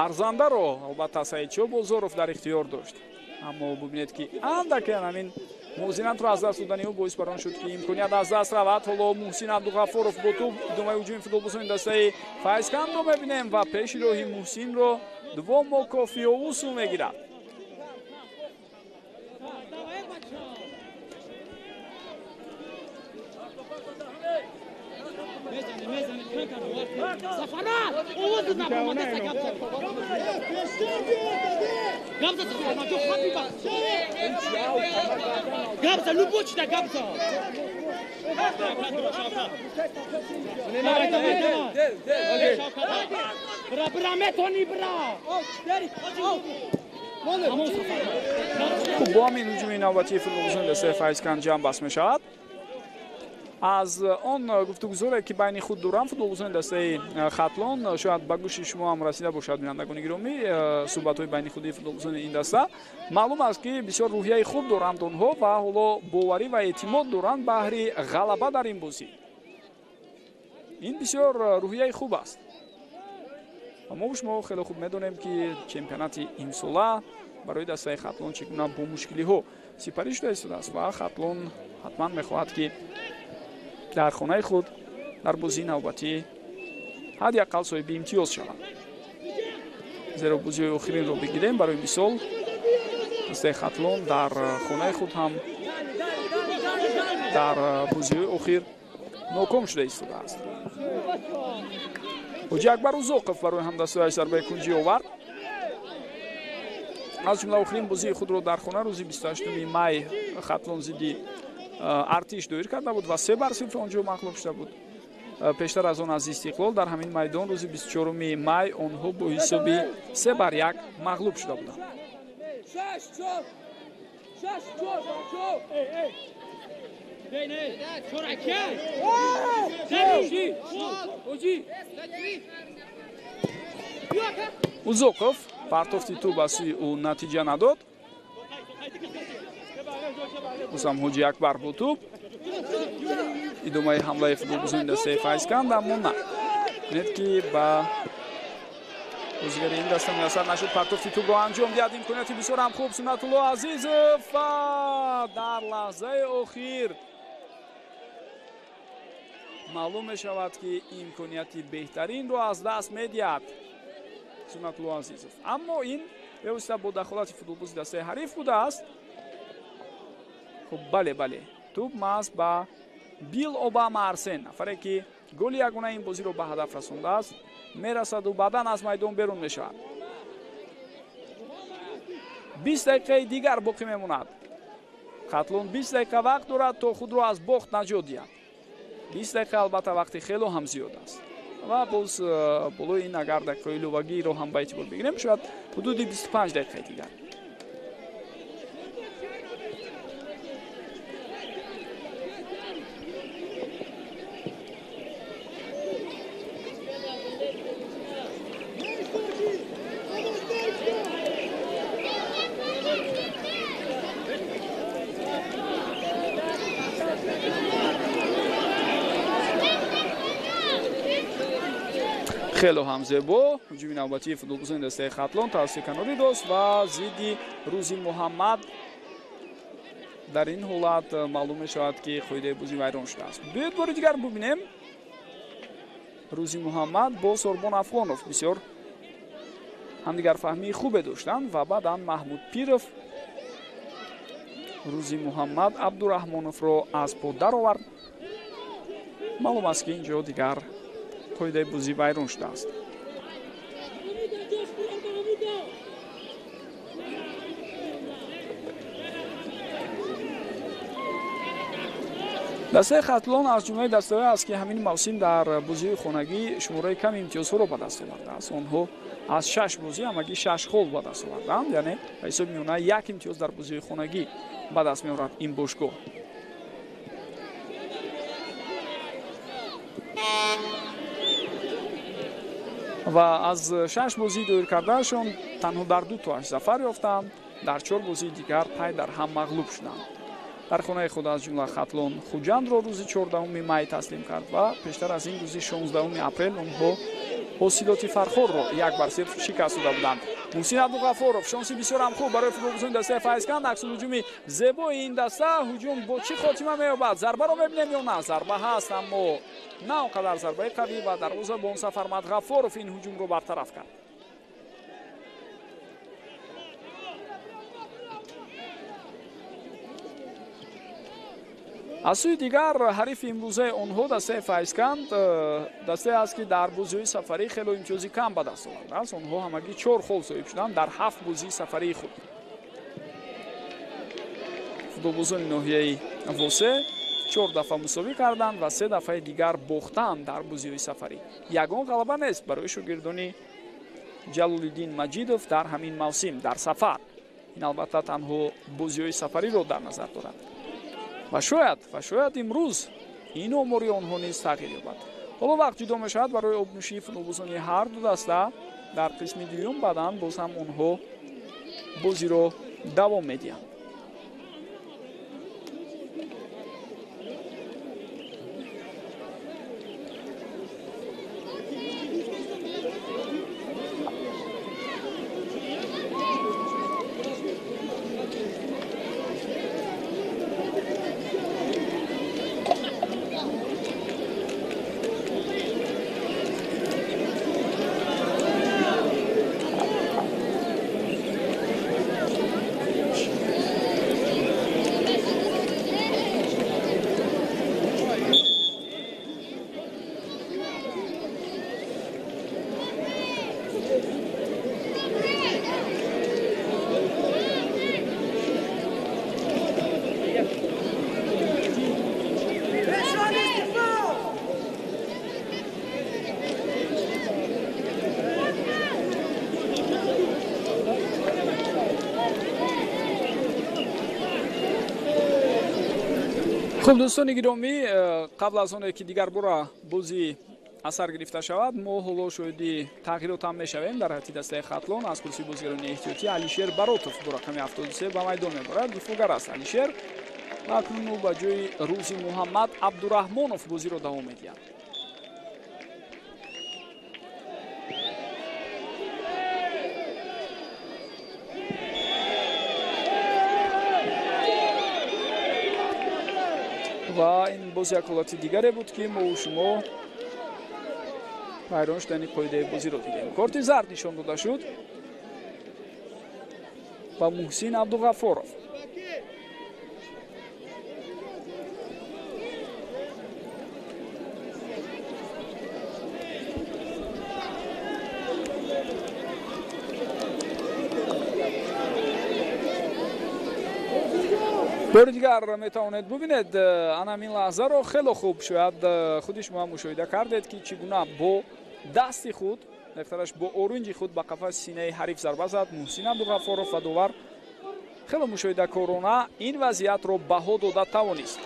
арзандаро албатта Саидшоҳ Бозоров дар ихтиёр дошт, аммо бубинед ки андакен ҳамин мувозинатро аз даст додани ӯ боис бар он шуд ки имконият аз даст равад. ҳоло Муҳсин Абдуғаффоров бо тӯб идомаи ҳуҷуми футболбозони дастаи Файзкандро мебинем ва пеши роҳи Муҳсинро Двомо Кофиоусу мегирад. Gabza, luboci da Gabza. Bra, metoni bra. خب با همین هجوم نوبتی فوتبالبازان دسته Файзканд ҷамъ бас мешавад. аз он гуфтугузоре ки байни худ дорам футболбозони дастаи Хатлон шояд ба гӯши шумо ҳам расида бошад. бинандагони гиромӣ, суҳбатҳои байни худи футболбозони ин даста маълум аст ки бисёр рӯҳияи хуб доранд онҳо ва ҳоло боварӣ ва эътимод доранд баҳри ғалаба дар ин бозӣ. ин бисёр рӯҳияи хуб аст. аммо шумо хеле хуб медонем ки чемпионати имсола барои дастаи Хатлон чӣ гуна бо мушкилиҳо сипарӣ шуда истодааст ва Хатлон ҳатман мехоҳад ки дар хонаи худ дар бозии навбатӣ ҳад якқал соҳиби имтиёз шавад. зеро бозиҳои охиринро бигирем, барои мисол дастаи Хатлон дар хонаи худ ҳам дар бозиҳои охир ноком шуда истодааст. ҳоҷи Акбар Узоқов барои ҳамдастояш зарбаи кунҷӣ овард. аз ҷумла охирин бозии худро дар хона рӯзи 28 май Хатлон зидди артиш доир карда буд ва 3-0 онҷо мағлуб шуда буд. пештар аз он аз Истиқлол дар ҳамин майдон рӯзи 24 май онҳо бо ҳисоби 3-1 мағлуб шуда буданд. Узоқов партофти тӯб аз сӯи ӯ натиҷа надод. бозам Ҳоҷи Акбар бо тӯб идомаи ҳамлаи футболбозони дастаи Файзканд, аммо на бинед ки ба бозигари ин даста муяссар нашуд. партофти тӯбро анҷом диҳад. имконияти бисёр ҳам хуб Сунатулло Азизов дар лаҳзаи охир маълум мешавад ки имконияти беҳтаринро аз даст медиҳад Сунатулло Азизов, аммо ин бевосита бо дахолати футболбози дастаи ҳариф будааст. хуб бале тӯб маҳз ба Бил Обама Арсен, нафаре ки голи ягона ин бозиро ба ҳадаф расондааст, мерасаду баъдан аз майдон берун мешавад. 20 дақиқаи дигар боқӣ мемонад. Хатлон 20 дақиқа вақт дорад то худро аз бохт наҷот диҳад. 20 дақиқа албатта вақти хело ҳам зиёд аст ва боз болои ин агар дақиқаи иловагиро ҳам ба эътибор бигирем, шояд ҳудуди 25 дақиқаи дигар. хело ҳам зебо ҳуҷуми навбатии футболбозони дастаи Хатлон тавассути канори дост ва зидди Рӯзи Муҳаммад дар ин ҳолат маълум мешавад ки қоидаи бозӣ вайрон шудааст. биёед бори дигар бубинем. рӯзи муҳаммад бо Сорбон Афғонов бисёр ҳамдигарфаҳмии хубе доштанд ва баъдан Маҳмуд Пиров рӯзи муҳаммад Абдураҳмоновро аз по даровард. маълум аст ки инҷо дигар қоидаи бозӣ вайрон шудааст. дастаи хатлон аз ҷумлаи дастаҳое аст ки ҳамин мавсим дар бозии хонагӣ шумораи ками имтиёзҳоро ба даст овардааст. онҳо аз 6 бозӣ ҳамагӣ 6 хол ба даст оварданд, яъне ба ҳисоби миёна 1 имтиёз дар бозии хонагӣ ба даст меорад ин бошгоҳ. ва аз 6 бозии доиркардаашон танҳо дар 2 тоаш зафар ёфтанд, дар 4 бозии дигар пай дар ҳам мағлуб шуданд. дар хонаи худ аз ҷумла хатлон хуҷандро рӯзи 14 май таслим кард ва пештар аз ин рӯзи 16 апрел онҳо ҳосилоти Фархорро 1-0 шикаст дода буданд. муҳсин Абдуғафоров шонси бисёрам хуб барои футболбозони дастаи Файзканд. аксулҳуҷуми зебои ин даста. ҳуҷум бо чӣ хотима меёбад? зарбаро мебинем ё на? зарба ҳаст, аммо на он қадар зарбаи қавӣ ва дарвозабон Сафармад Ғафоров ин ҳуҷумро бартараф кард. аз сӯи дигар ҳарифи имрӯзаи онҳо дастаи Файзканд дастае аст ки дар бозиҳои сафарӣ хело имтиёзи кам ба даст овардааст. онҳо ҳамагӣ 4 хол соҳиб шуданд дар 7 бозии сафарии худ. футболбозони ноҳияи восе 4 дафъа мусовӣ карданд ва 3 дафъаи дигар бохтанд дар бозиҳои сафарӣ. ягон ғалаба нест барои шогирдони Ҷалолиддин Маҷидов дар ҳамин мавсим дар сафар. ин албатта танҳо бозиҳои сафариро дар назар дорад. ва шояд имрӯз ин омори онҳо низ тағйир ёбад. ҳоло вақт ҷудо мешавад барои обнӯшии футболбозони ҳар ду даста дар қисми дуюм. баъдан боз ҳам онҳо бозиро давом медиҳанд. خب دوستان گرامی قبل از آنکه دیگر بار بازی اثر گرفته شود ما حالا شاهدی تغییرات هم میشویم. در حتی دسته خطلان از کرسی بازیگران احتیاطی علیشیر براتوف با رقم 73 به میدان میبرد. دفاعگر است علیشیر و اکنون او به جای روزی محمد عبدالرحمانوف بازی را دوام میدهد. و این بازی اکلاتی دیگری بود که ما و شما ویران شدن قاعده بازی رو دیدیم. کارت زرد نشان داده شد با محسن عبدالغفارov. بار دیگر میتوانید ببینید همین لحظه رو خیلی خوب شاید خودی شما مشاهده کردید که چگونه با دست خود نفترش با اورنج خود به قفس سینه حریف ضربه زد. محسن عبدالغفارov و داور خیلی مشاهده کارانه این وضعیت رو بها داده توانست.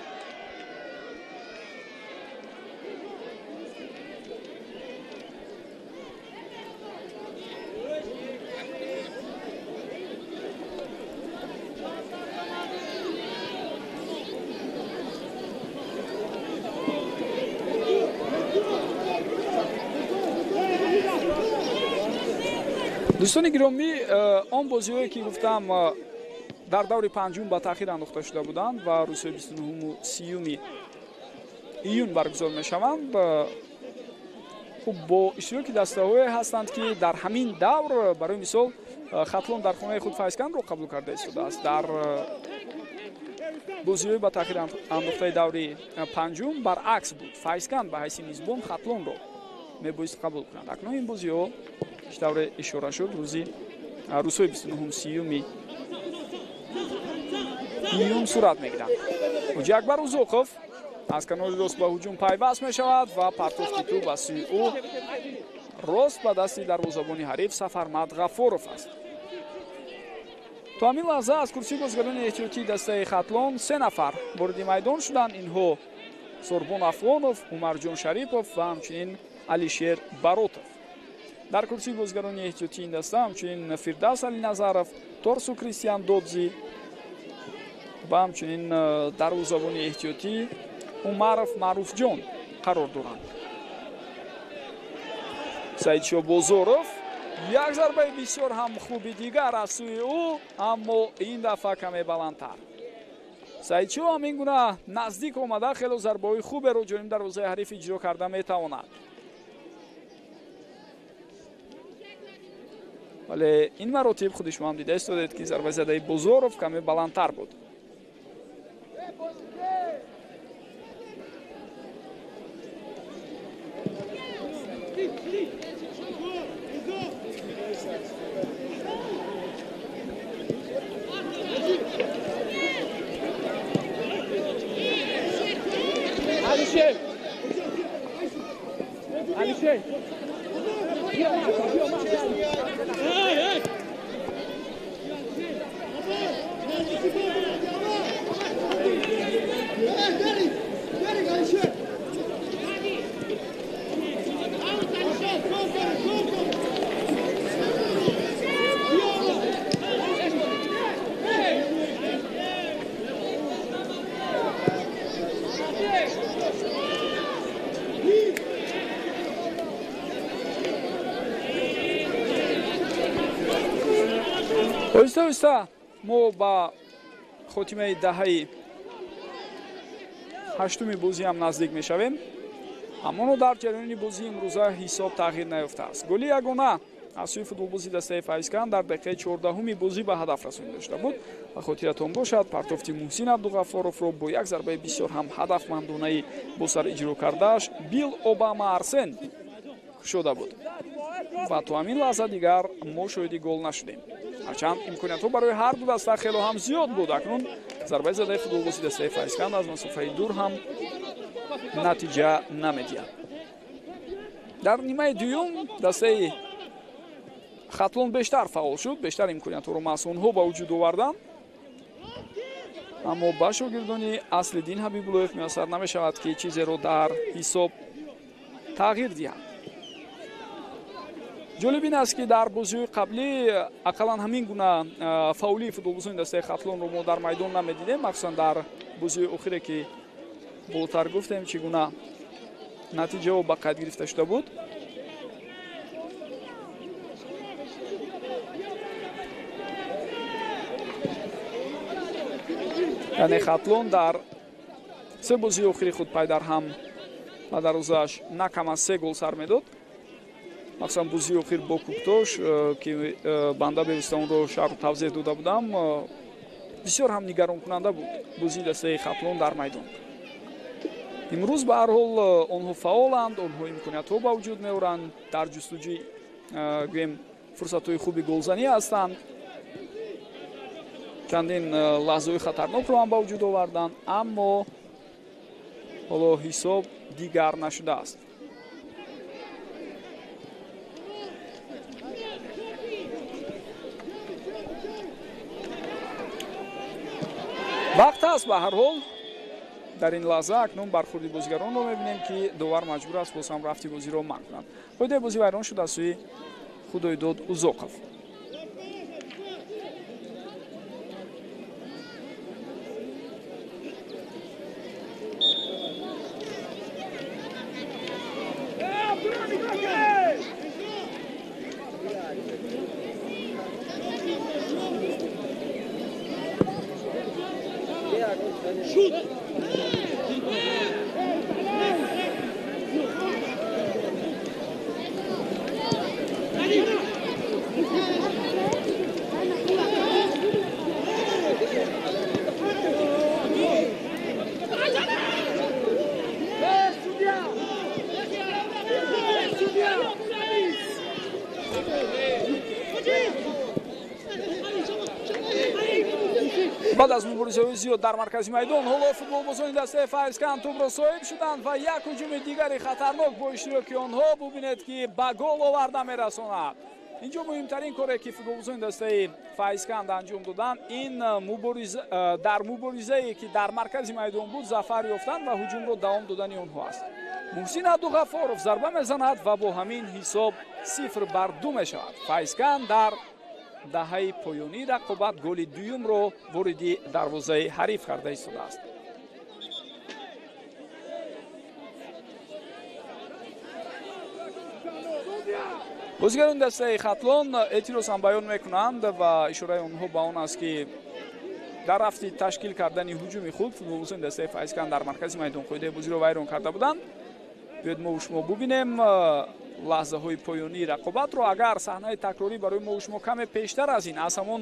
دوستان گرامی آن بازی‌هایی که گفتم дар даври панҷум ба таъхир андохта шуда буданд ва рӯзҳои 29-30 июн баргузор мешаванд. хуб бо иштироки дастаҳое ҳастанд ки дар ҳамин давр барои мисол хатлон дар хонаи худ файзкандро қабул карда истодааст. дар бозиҳои ба таъхир андохтаи даври панҷум баръакс буд. файзканд ба ҳайси мизбон хатлонро мебоист қабул кунад. акнун ин бозиҳо иштавре ишора шуд рӯзҳои 29-30 июн сурат мегиранд. ҳоҷи акбар узоқов аз канори рост ба ҳуҷум пайваст мешавад ва партофти тӯб ба сӯи ӯ рост ба дасти дарвозабони ҳариф Сафармад Ғафоров аст. то ҳамин лаҳза аз курсии бозигарони эҳтиётии дастаи хатлон 3 нафар вориди майдон шуданд. инҳо Сорбон Афғонов, Умарҷон Шарипов ва ҳамчунин Алишер Баротов. дар курсии бозигарони эҳтиётии ин даста ҳамчунин Фирдавс Алиназаров, Торсу Кристиан Додзи ва ҳамчунин дарвозабони эҳтиётӣ Умаров Маъруфҷон қарор доранд. Саидшо Бозоров як зарбаи бисёр ҳам хуби дигар аз сӯи ӯ, аммо ин дафъа каме баландтар. Саидшо ҳамин гуна наздик омада хело зарбаҳои хуберо ҷониб дарвозаи ҳариф иҷро карда метавонад. вале ин маротиб худи шумо ҳам дида истодед ки зарбаи задаи Бозоров каме баландтар буд. оҳиста оҳиста мо ба хотимаи даҳаи ҳаштуми бозӣ ҳам наздик мешавем. аммо дар ҷараёни бозии имрӯза ҳисоб тағйир наёфтааст. голи ягона аз сӯи футболбози дастаи Файзканд дар дақиқаи 14 бозӣ ба ҳадаф расонида шуда буд. ба хотиратон бошад партофти Муҳсин Абдуғафоровро бо як зарбаи бисёр ҳам ҳадафмандонаи бо сар иҷро кардааш Бил Обама Арсен кушода буд ва то ҳамин лаҳза дигар мо шоҳиди гол нашудем. ҳарчанд имкониятҳо барои ҳар ду даста хело ҳам зиёд буд. акнун зарбаи задаи футболбози дастаи Файзканд аз масофаи дур ҳам натиҷа намедиҳад. дар нимаи дуюм дастаи хатлон бештар фаъол шуд, бештар имкониятҳоро маҳз онҳо ба вуҷуд оварданд. аммо ба шогирдони Аслиддин Ҳабибуллоев муяссар намешавад ки чизеро дар ҳисоб тағйир диҳад. ҷолиб ин аст ки дар бозиҳои қаблӣ ақаллан ҳамин гуна фаъолии футболбозони дастаи хатлонро мо дар майдон намедидем, махсусан дар бозиҳои охире ки болотар гуфтем чӣ гуна натиҷао ба қайд гирифта шуда буд. яъне хатлон дар се бозии охири худ пайдар ҳам ба дарвозааш на кам аз 3 гол сар медод. махсусан бозии охир бо Куктош ки банда бевиста онро шарҳу тавзеҳ дода будам, бисёр ҳам нигаронкунанда буд бозии дастаи хатлон дар майдон. имрӯз ба ҳар ҳол онҳо фаъоланд, онҳо имкониятҳо ба вуҷуд меоранд, дар ҷустуҷӯи гӯем фурсатҳои хуби голзанӣ ҳастанд. чандин лаҳзаҳои хатарнокро ҳам ба вуҷуд оварданд, аммо ҳоло ҳисоб дигар нашудааст. вақт аст ба ҳар ҳол дар ин лаҳза акнун бархурди бозигаронро мебинем ки довар маҷбур аст боз ҳам рафти бозиро манъ кунад. қоидаи бозӣ вайрон шуд аз сӯи Худоидод Узоқов. баъд аз муборизаҳои зиёд дар маркази майдон ҳоло футболбозони дастаи Файзкан тӯбро соҳиб шуданд ва як ҳуҷуми дигари хатарнок бо иштироки онҳо бубинед ки ба гол оварда мерасонад. инҷо муҳимтарин коре ки футболбозони дастаи Файзканд анҷом доданд ин дар муборизае ки дар маркази майдон буд зафар ёфтанд ва ҳуҷумро давом додани онҳо аст. муҳсин абдуғафоров зарба мезанад ва бо ҳамин ҳисоб 0-2 мешавад. Файзканд дар даҳаи поёнии рақобат голи дуюмро вориди дарвозаи ҳариф карда истодааст. бозигарони дастаи Хатлон эътирозам баён мекунанд ва ишораи онҳо ба он аст ки дар рафти ташкил кардани ҳуҷуми худ футболбозони дастаи Файзканд дар маркази майдон қоидаи бозиро вайрон карда буданд. биёед мо шумо бубинем лаҳзаҳои поёнии рақобатро. агар саҳнаи такрорӣ барои мо шумо каме пештар аз ин аз ҳамон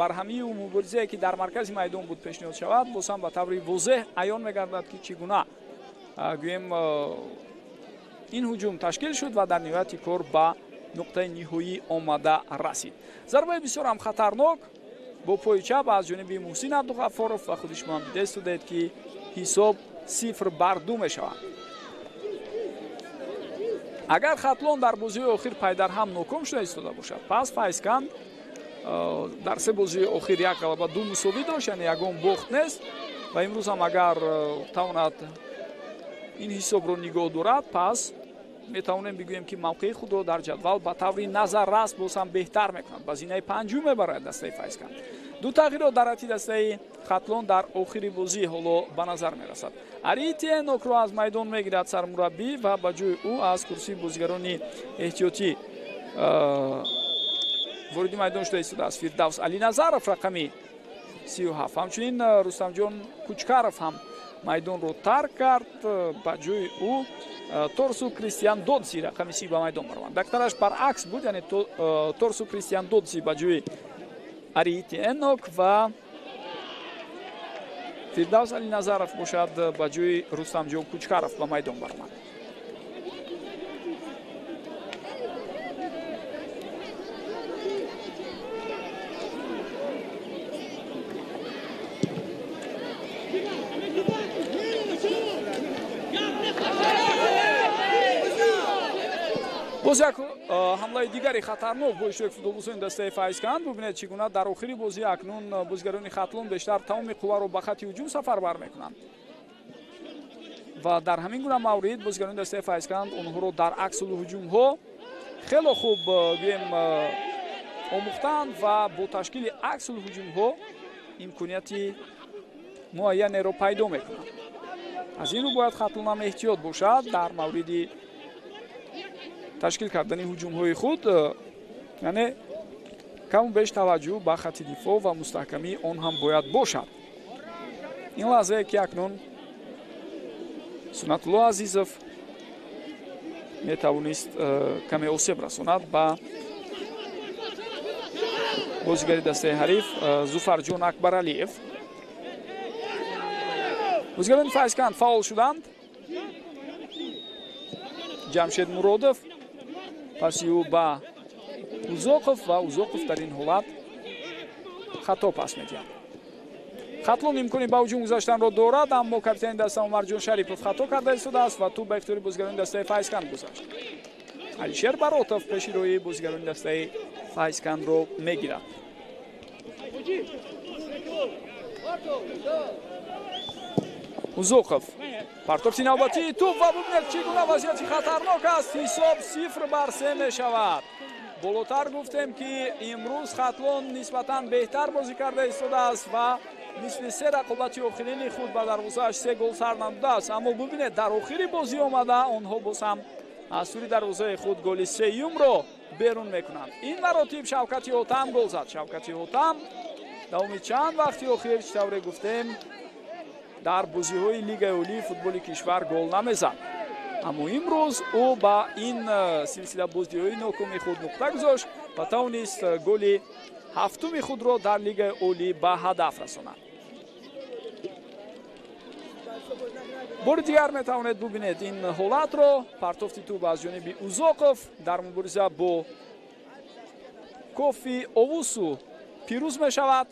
барҳамии муборизае ки дар маркази майдон буд пешниҳод шавад, бозам ба таври возеҳ аён мегардад ки чӣ гуна гӯем ин ҳуҷум ташкил шуд ва дар ниҳояти кор ба нуқтаи ниҳоӣ омада расид. зарбаи бисёр ҳам хатарнок бо пои чап аз ҷониби муҳсин абдуғафоров ва худи шумо ҳам дида истодаед ки ҳисоб 0-2 мешавад. агар Хатлон дар бозиҳои охир пайдарҳам ноком шуда истода бошад, пас Файзканд дар се бозии охир як галаба ду мусовӣ дошт, яъне ягон бохт нест ва имрӯз ҳам агар тавонад ин ҳисобро нигоҳ дорад, пас метавонем бигӯем ки мавқеи худро дар ҷадвал ба таври назаррас боз ҳам беҳтар мекунад. ба зинаи панҷум мебарад дастаи Файзканд. ду тағйирот дар ҳайати дастаи Хатлон дар охири бозӣ ҳоло ба назар мерасад. Аритенокро аз майдон мегирад сармураббӣ ва ба ҷои ӯ аз курсии бозигарони эҳтиётӣ вориди майдон шуда истодааст Фирдавс Алиназаров рақами 37. ҳамчунин Рустамҷон Кучкаров ҳам майдонро тарк кард. ба ҷои ӯ Торсу Кристиан Додзи рақами 30 ба майдон баромад. дактараш баръакс буд, яъне Торсу Кристиан Додзи ба ҷои Аритенок ва Фирдавс Алиназаров бошад ба ҷои Рустамҷон Кучкаров ба майдон баромад. боз як ҳамлаи дигари хатарнок бо иштироки футболбозони дастаи Файзканд. бубинед чӣ гуна дар охири бозӣ акнун бозигарони Хатлон бештар тамоми қувваро ба хати ҳуҷум сафарбар мекунанд ва дар ҳамин гуна маврид бозигарони дастаи Файзканд онҳоро дар аксулу ҳуҷумҳо хело хуб гӯем омӯхтанд ва бо ташкили аксулу ҳуҷумҳо имконияти муайянеро пайдо мекунанд. аз ин рӯ бояд Хатлон ҳам эҳтиёт бошад дар мавриди ташкил кардани ҳуҷумҳои худ, яъне каму беш таваҷҷӯҳ ба хати дифоъ ва мустаҳкамии он ҳам бояд бошад. ин лаҳзае ки акнун Сунатулло Азизов метавонист каме осеб расонад ба бозигари дастаи ҳариф Зуфарҷон Акбаралиев. бозигарони Файзканд фаъол шуданд. Ҷамшед Муродов паси ӯ ба Узоқов ва Узоқов дар ин ҳолат хато пас медиҳад. Хатлон имкони ба ҳуҷум гузаштанро дорад, аммо капитани даста Умарҷон Шарипов хато карда истодааст ва ту ба ихтиёри бозигарони дастаи Файзканд гузашт. Алишер Баротов пеширои бозигарони дастаи Файзкандро мегирад. Узоқов партофти навбатӣ туп ва бубинед чӣ гуна вазъияти хатарнок аст. ҳисоб 0-3 мешавад. болотар гуфтем ки имрӯз Хатлон нисбатан беҳтар бозӣ карда истодааст ва нисфи се рақобати охирини худ ба дарвозааш 3 гол сар намудааст, аммо бубинед дар охири бозӣ омада онҳо боз ҳам аз тури дарвозаи худ голи сеюмро берун мекунанд. ин маротиб Шавкати Ҳотам гол зад. Шавкати Ҳотам давоми чанд вақти охир чӣ тавре гуфтем дар бозиҳои Лигаи Олии футболи кишвар гол намезад, аммо имрӯз ӯ ба ин силсила боздиҳои нокоми худ нуқта гузошт ва тавонист голи ҳафтуми худро дар Лигаи Олӣ ба ҳадаф расонад. бори дигар метавонед бубинед ин ҳолатро. партофти тӯб аз ҷониби Узоқов дар мубориза бо Кофи Овусу пирӯз мешавад.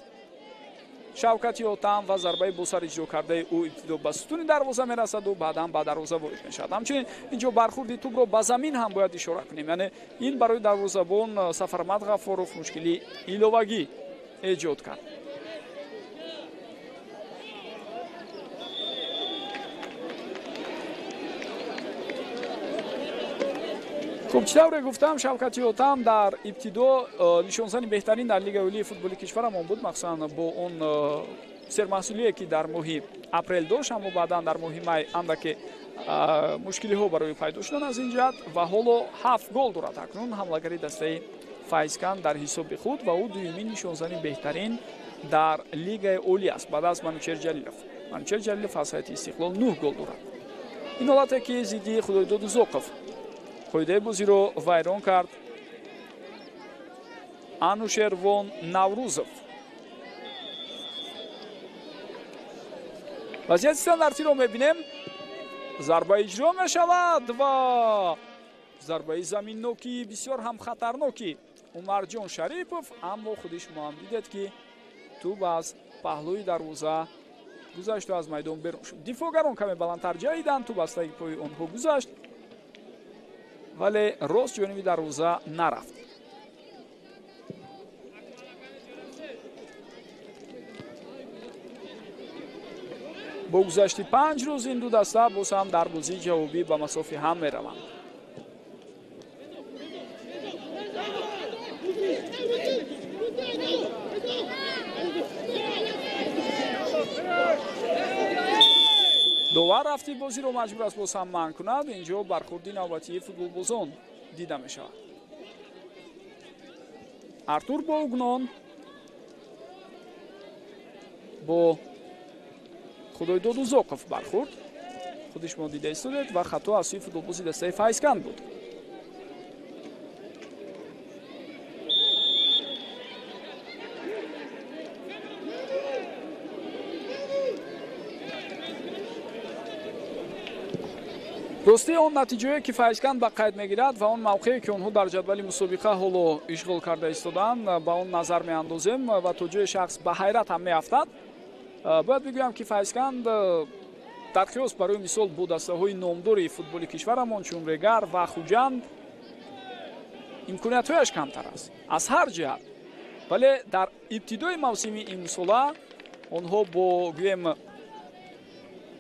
шавкати отам ва зарбаи бо сар иҷро кардаи ӯ ибтидо ба сутуни дарвоза мерасаду баъдан ба дарвоза ворид мешавад. ҳамчунин инҷо бархурди тӯбро ба замин ҳам бояд ишора кунем, яъне ин барои дарвозабон Сафармат Ғафоров мушкили иловагӣ эҷод кард. خب چطوره گفتم شوکتی اوتام در ابتدا نشانزن بهترین در لیگ اولی فوتبال کشورمان بود، مخصوصا با اون سرمحصولی که در ماه اپریل داشت، اما بعدا در ماه می اندک مشکلی ها برای پیدا شدن از این جهت و حالا 7 گل دارد. اکنون حمله‌گری دسته فایزکان در حساب خود و او دومین نشانزن بهترین در لیگ اولی است بعد از منوچهر جلیلوف. منوچهر جلیلوف از هیئت استقلال 9 گل دارد. این حالت که زیدی خدایداد زوقف қоидаи бозиро вайрон кард Анушервон Наврузов. вазъияти стандартиро мебинем. зарба иҷро мешавад ва зарбаи заминноки бисёр ҳам хатарноки Умарҷон Шарипов, аммо худи шумо ҳам дидед ки тӯб аз паҳлӯи дарвоза гузашту аз майдон берун шуд. дифоъгарон каме баландтар ҷаҳиданд, тӯб аз таги пои онҳо гузашт, вале рост ҷониби дарвоза нарафт. бо гузашти 5 рӯз ин ду даста боз ҳам дар бозии ҷавобӣ ба масофи ҳам мераванд. довар рафти бозиро маҷбур аст боз ҳам манъ кунад. инҷо бархурди навбатии футболбозон дида мешавад. Артур Богнон бо Худойдоду Зоқов бархурд. худи шумо дида истодед ва хато аз сӯи футболбози дастаи Файзкан буд. рости он натиҷае ки Файзкан ба қайд мегирад ва он мавқее ки онҳо дар ҷадвали мусобиқа ҳоло ишғол карда истоданд ба он назар меандозем ва то ҷои шахс ба ҳайрат ҳам меафтад. бояд бигӯям ки Файзкан дар қиёс барои мисол бо дастаҳои номдори футболи кишварамон чун Регар ва Хуҷанд имкониятҳояш камтар аст аз ҳар ҷиҳат, вале дар ибтидои мавсими имсола онҳо бо гӯем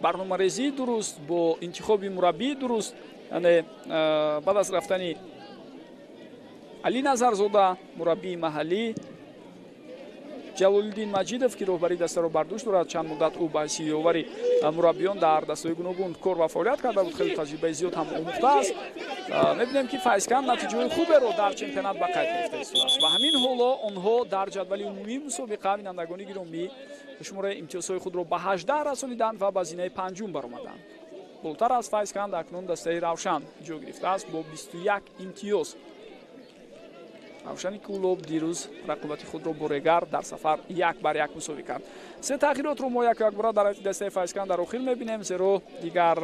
барномарезии дуруст, бо интихоби мураббии дуруст, яъне баъд аз рафтани Али Назарзода мураббии маҳаллӣ, Ҷалолиддин Маҷидов ки роҳбари дастаро бар дӯш дорад, чанд муддат ӯ ба ҳайси ёвари мураббиён дар дастаҳои гуногун кор ва фаъолият карда буд, хеле таҷрибаи зиёд ҳам омӯхтааст. мебинем ки Файзкан натиҷаҳои хуберо дар чемпионат ба қайд гирифта истодааст ва ҳамин ҳоло онҳо дар ҷадвали умумии мусобиқа бинандагони гиромӣ шумораи имтиёзҳои худро ба 18 расониданд ва ба зинаи панҷум баромаданд. болтар аз Файзкан акнун дастаи Равшан ҷо гирифтааст бо 21 имтиёз. равшани Кулоб дирӯз рақобати худро бо Регар дар сафар 1-1 мусовӣ кард. се тағйиротро мо як бора дар дастаи Файзкан дар охир мебинем, зеро дигар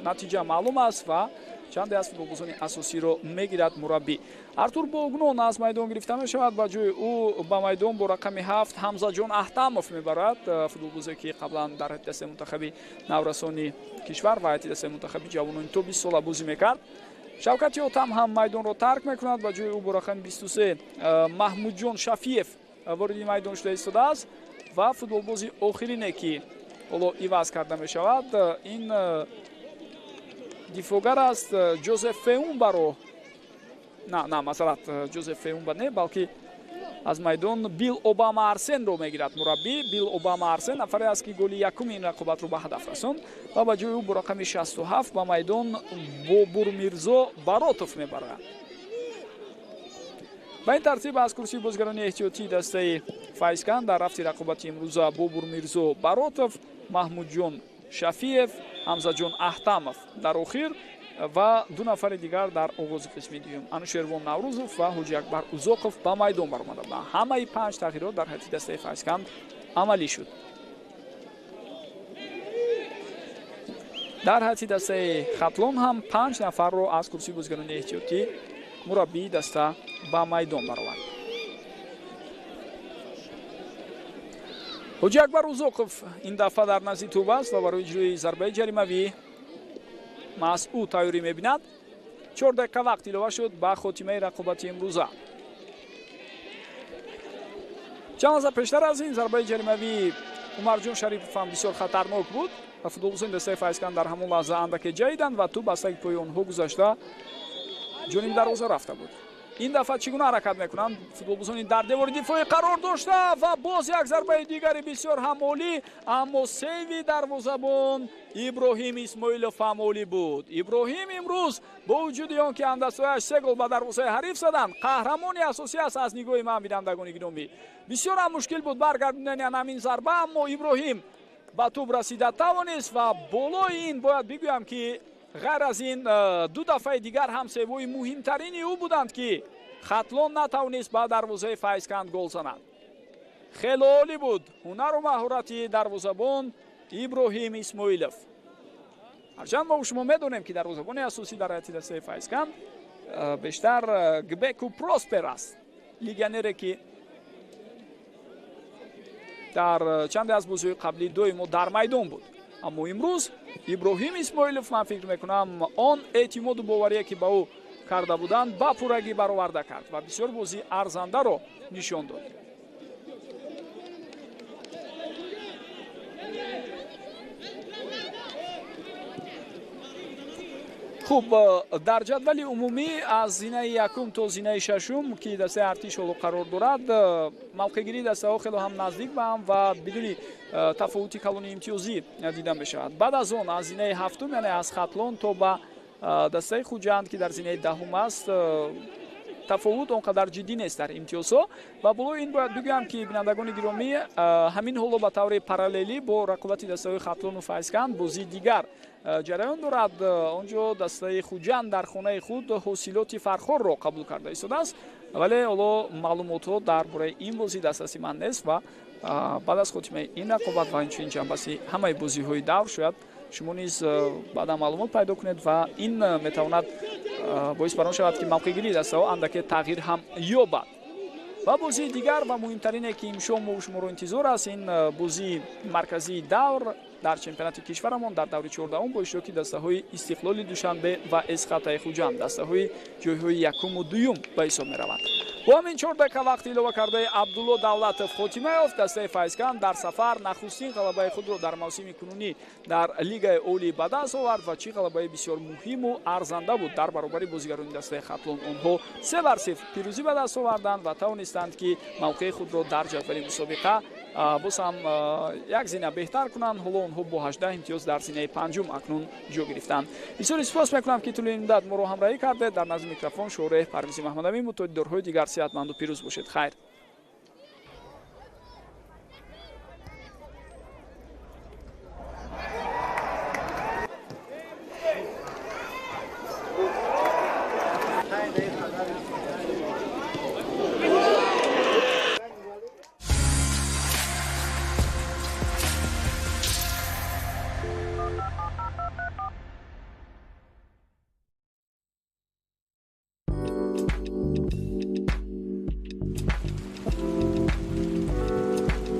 натиҷа маълум аст ва чанде аз футболбозони асосиро мегирад мураббӣ. Артур Богнон аз майдон гирифта мешавад, ба ҷои ӯ ба майдон бо рақами 7 Ҳамзаҷон Аҳтамов мебарад, футболбозе ки қаблан дар ҳайати дастаи мунтахаби наврасони кишвар ва ҳайати дастаи мунтахаби ҷавонони то 20 сола бозӣ мекард. Шавкати Отам ҳам майдонро тарк мекунад, ба ҷои ӯ бо рақами 23 Маҳмудҷон Шафиев вориди майдон шуда истодааст ва футболбози охирине ки ҳоло иваз карда мешавад ин дифоъгар аст Ҷозеф Феумбаро на масалат Ҷозеф Феумба не, балки аз майдон Бил Обама Арсенро мегирад мураббӣ. Бил Обама Арсен нафаре аст ки голи якуми ин рақобатро ба ҳадаф расонд ва ба ҷои ӯ бо рақами 67 ба майдон Бобурмирзо Баротов мебарад. ба ин тартиб аз курсии бозигарони эҳтиётии дастаи Файзкан дар рафти рақобати имрӯза Бобурмирзо Баротов, Маҳмудҷон Шафиев, Ҳамзаҷон Аҳтамов дар охир ва ду нафари дигар дар оғози қисми дуюм Анушервон Наврузов ва Ҳоҷиакбар Узоқов ба майдон баромаданд. ҳамаи 5 тағйирот дар ҳайати дастаи Файзкан амалӣ шуд. дар ҳайати дастаи Хатлон ҳам 5 нафарро аз курсии бозигарони эҳтиётӣ мураббии даста ба майдон баровард. ҳоҷи акбар узоқов ин дафъа дар назди тӯб аст ва барои иҷрои зарбаи ҷаримавӣ масъуд тайёрӣ мебинад. 4 дақиқа вақт илова шуд ба хотимаи рақобати имрӯза. чанд лаҳза пештар аз ин зарбаи ҷаримавии умарҷон шарипов ҳам бисёр хатарнок буд ва футболбозони дастаи файзкан дар ҳамон лаҳза андаке ҷайиданд ва тӯб аз саги пои онҳо гузашта ҷониби дарвоза рафта буд. ин дафъа чӣ гуна ҳаракат мекунанд футболбозони дар девори дифоӣ қарор дошта ва боз як зарбаи дигари бисёр ҳам олӣ, аммо сейви дарвозабон иброҳим исмоилов ҳам олӣ буд. иброҳим имрӯз бо вуҷуди он ки ҳамдастояш 3 гол ба дарвозаи ҳариф заданд, қаҳрамони асосӣ аст аз нигоҳи ман бинандагони гиромӣ. бисёр ҳам мушкил буд баргардондани ҳамин зарба, аммо иброҳим ба тӯб расида тавонист ва болои ин бояд бигӯям ки ғайр аз ин ду дафъаи дигар ҳам севои муҳимтарини ӯ буданд ки хатлон натавонист ба дарвозаи файзканд гол занад. хеле олӣ буд ҳунару маҳорати дарвозабон иброҳим исмоилов. ҳарчанд мо шумо медонем ки дарвозабони асосӣ дар ҳайати дастаи файзканд бештар гбеку проспер аст, легионере ки дар чанде аз бозиҳои қаблӣ доимо дар майдон буд. аммо имрӯз иброҳим исмоилов ман фикр мекунам он эътимоду боварие ки ба ӯ карда буданд ба пуррагӣ бароварда кард ва бисёр бозӣ арзандаро нишон дод. хуб, дар ҷадвали умумӣ аз зинаи якум то зинаи шашум ки дастаи артиш ҳоло қарор дорад, мавқеъгирии дастаҳо хело ҳам наздик ба ҳам ва бидуни тафовути калони имтиёзӣ дида мешавад. баъд аз он аз зинаи ҳафтум, яъне аз хатлон то ба дастаи хуҷанд ки дар зинаи даҳум аст, тафовут он қадар ҷиддӣ нест дар имтиёзҳо ва болои ин бояд бигӯям ки бинандагони гиромӣ ҳамин ҳоло ба таври параллелӣ бо рақобати дастаҳои хатлону файзканд бозии дигар ҷараён дорад. онҷо дастаи хуҷанд дар хонаи худ ҳосилоти фархорро қабул карда истодааст, вале ҳоло маълумотҳо дар бораи ин бозӣ дастраси ман нест ва баъд аз хотимаи ин рақобат ва инчунин ҷанбаси ҳамаи бозиҳои давр шояд шумо низ баъдан маълумот пайдо кунед ва ин метавонад боис бар он шавад ки мавқеъгирии дастаҳо андаке тағйир ҳам ёбад. ва бозии дигар ва муҳимтарине ки имшом шуморо интизор аст, ин бозии марказии давр дар чемпионати кишварамон дар даври 14 бо иштироки дастаҳои Истиқлоли Душанбе ва Эсхатаи Хуҷанд, дастаҳои ҷойҳои якуму дуюм ба ҳисоб мераванд. бо ҳамин 4 дақиқа вақт илова кардаи Абдулло Давлатов хотима ёфт. дастаи файзканд дар сафар нахустин ғалабаи худро дар мавсими кунунӣ дар Лигаи Олӣ ба даст овард ва чӣ ғалабаи бисёр муҳиму арзанда буд дар баробари бозигарони дастаи хатлон. онҳо 3-0 пирӯзӣ ба даст оварданд ва тавонистанд ки мавқеи худро дар ҷадвали мусобиқа боз ҳам як зина беҳтар кунанд. ҳоло онҳо бо 18 имтиёз дар зинаи панҷум акнун ҷо гирифтанд. бисёр спас мекунам ки тӯли муддат моро ҳамроҳӣ кардед. дар назди микрофон шораҳ Парвизи Маҳмадамӣ. мутоиддорҳои дигар сеҳатманду пирӯз бошед. хайр.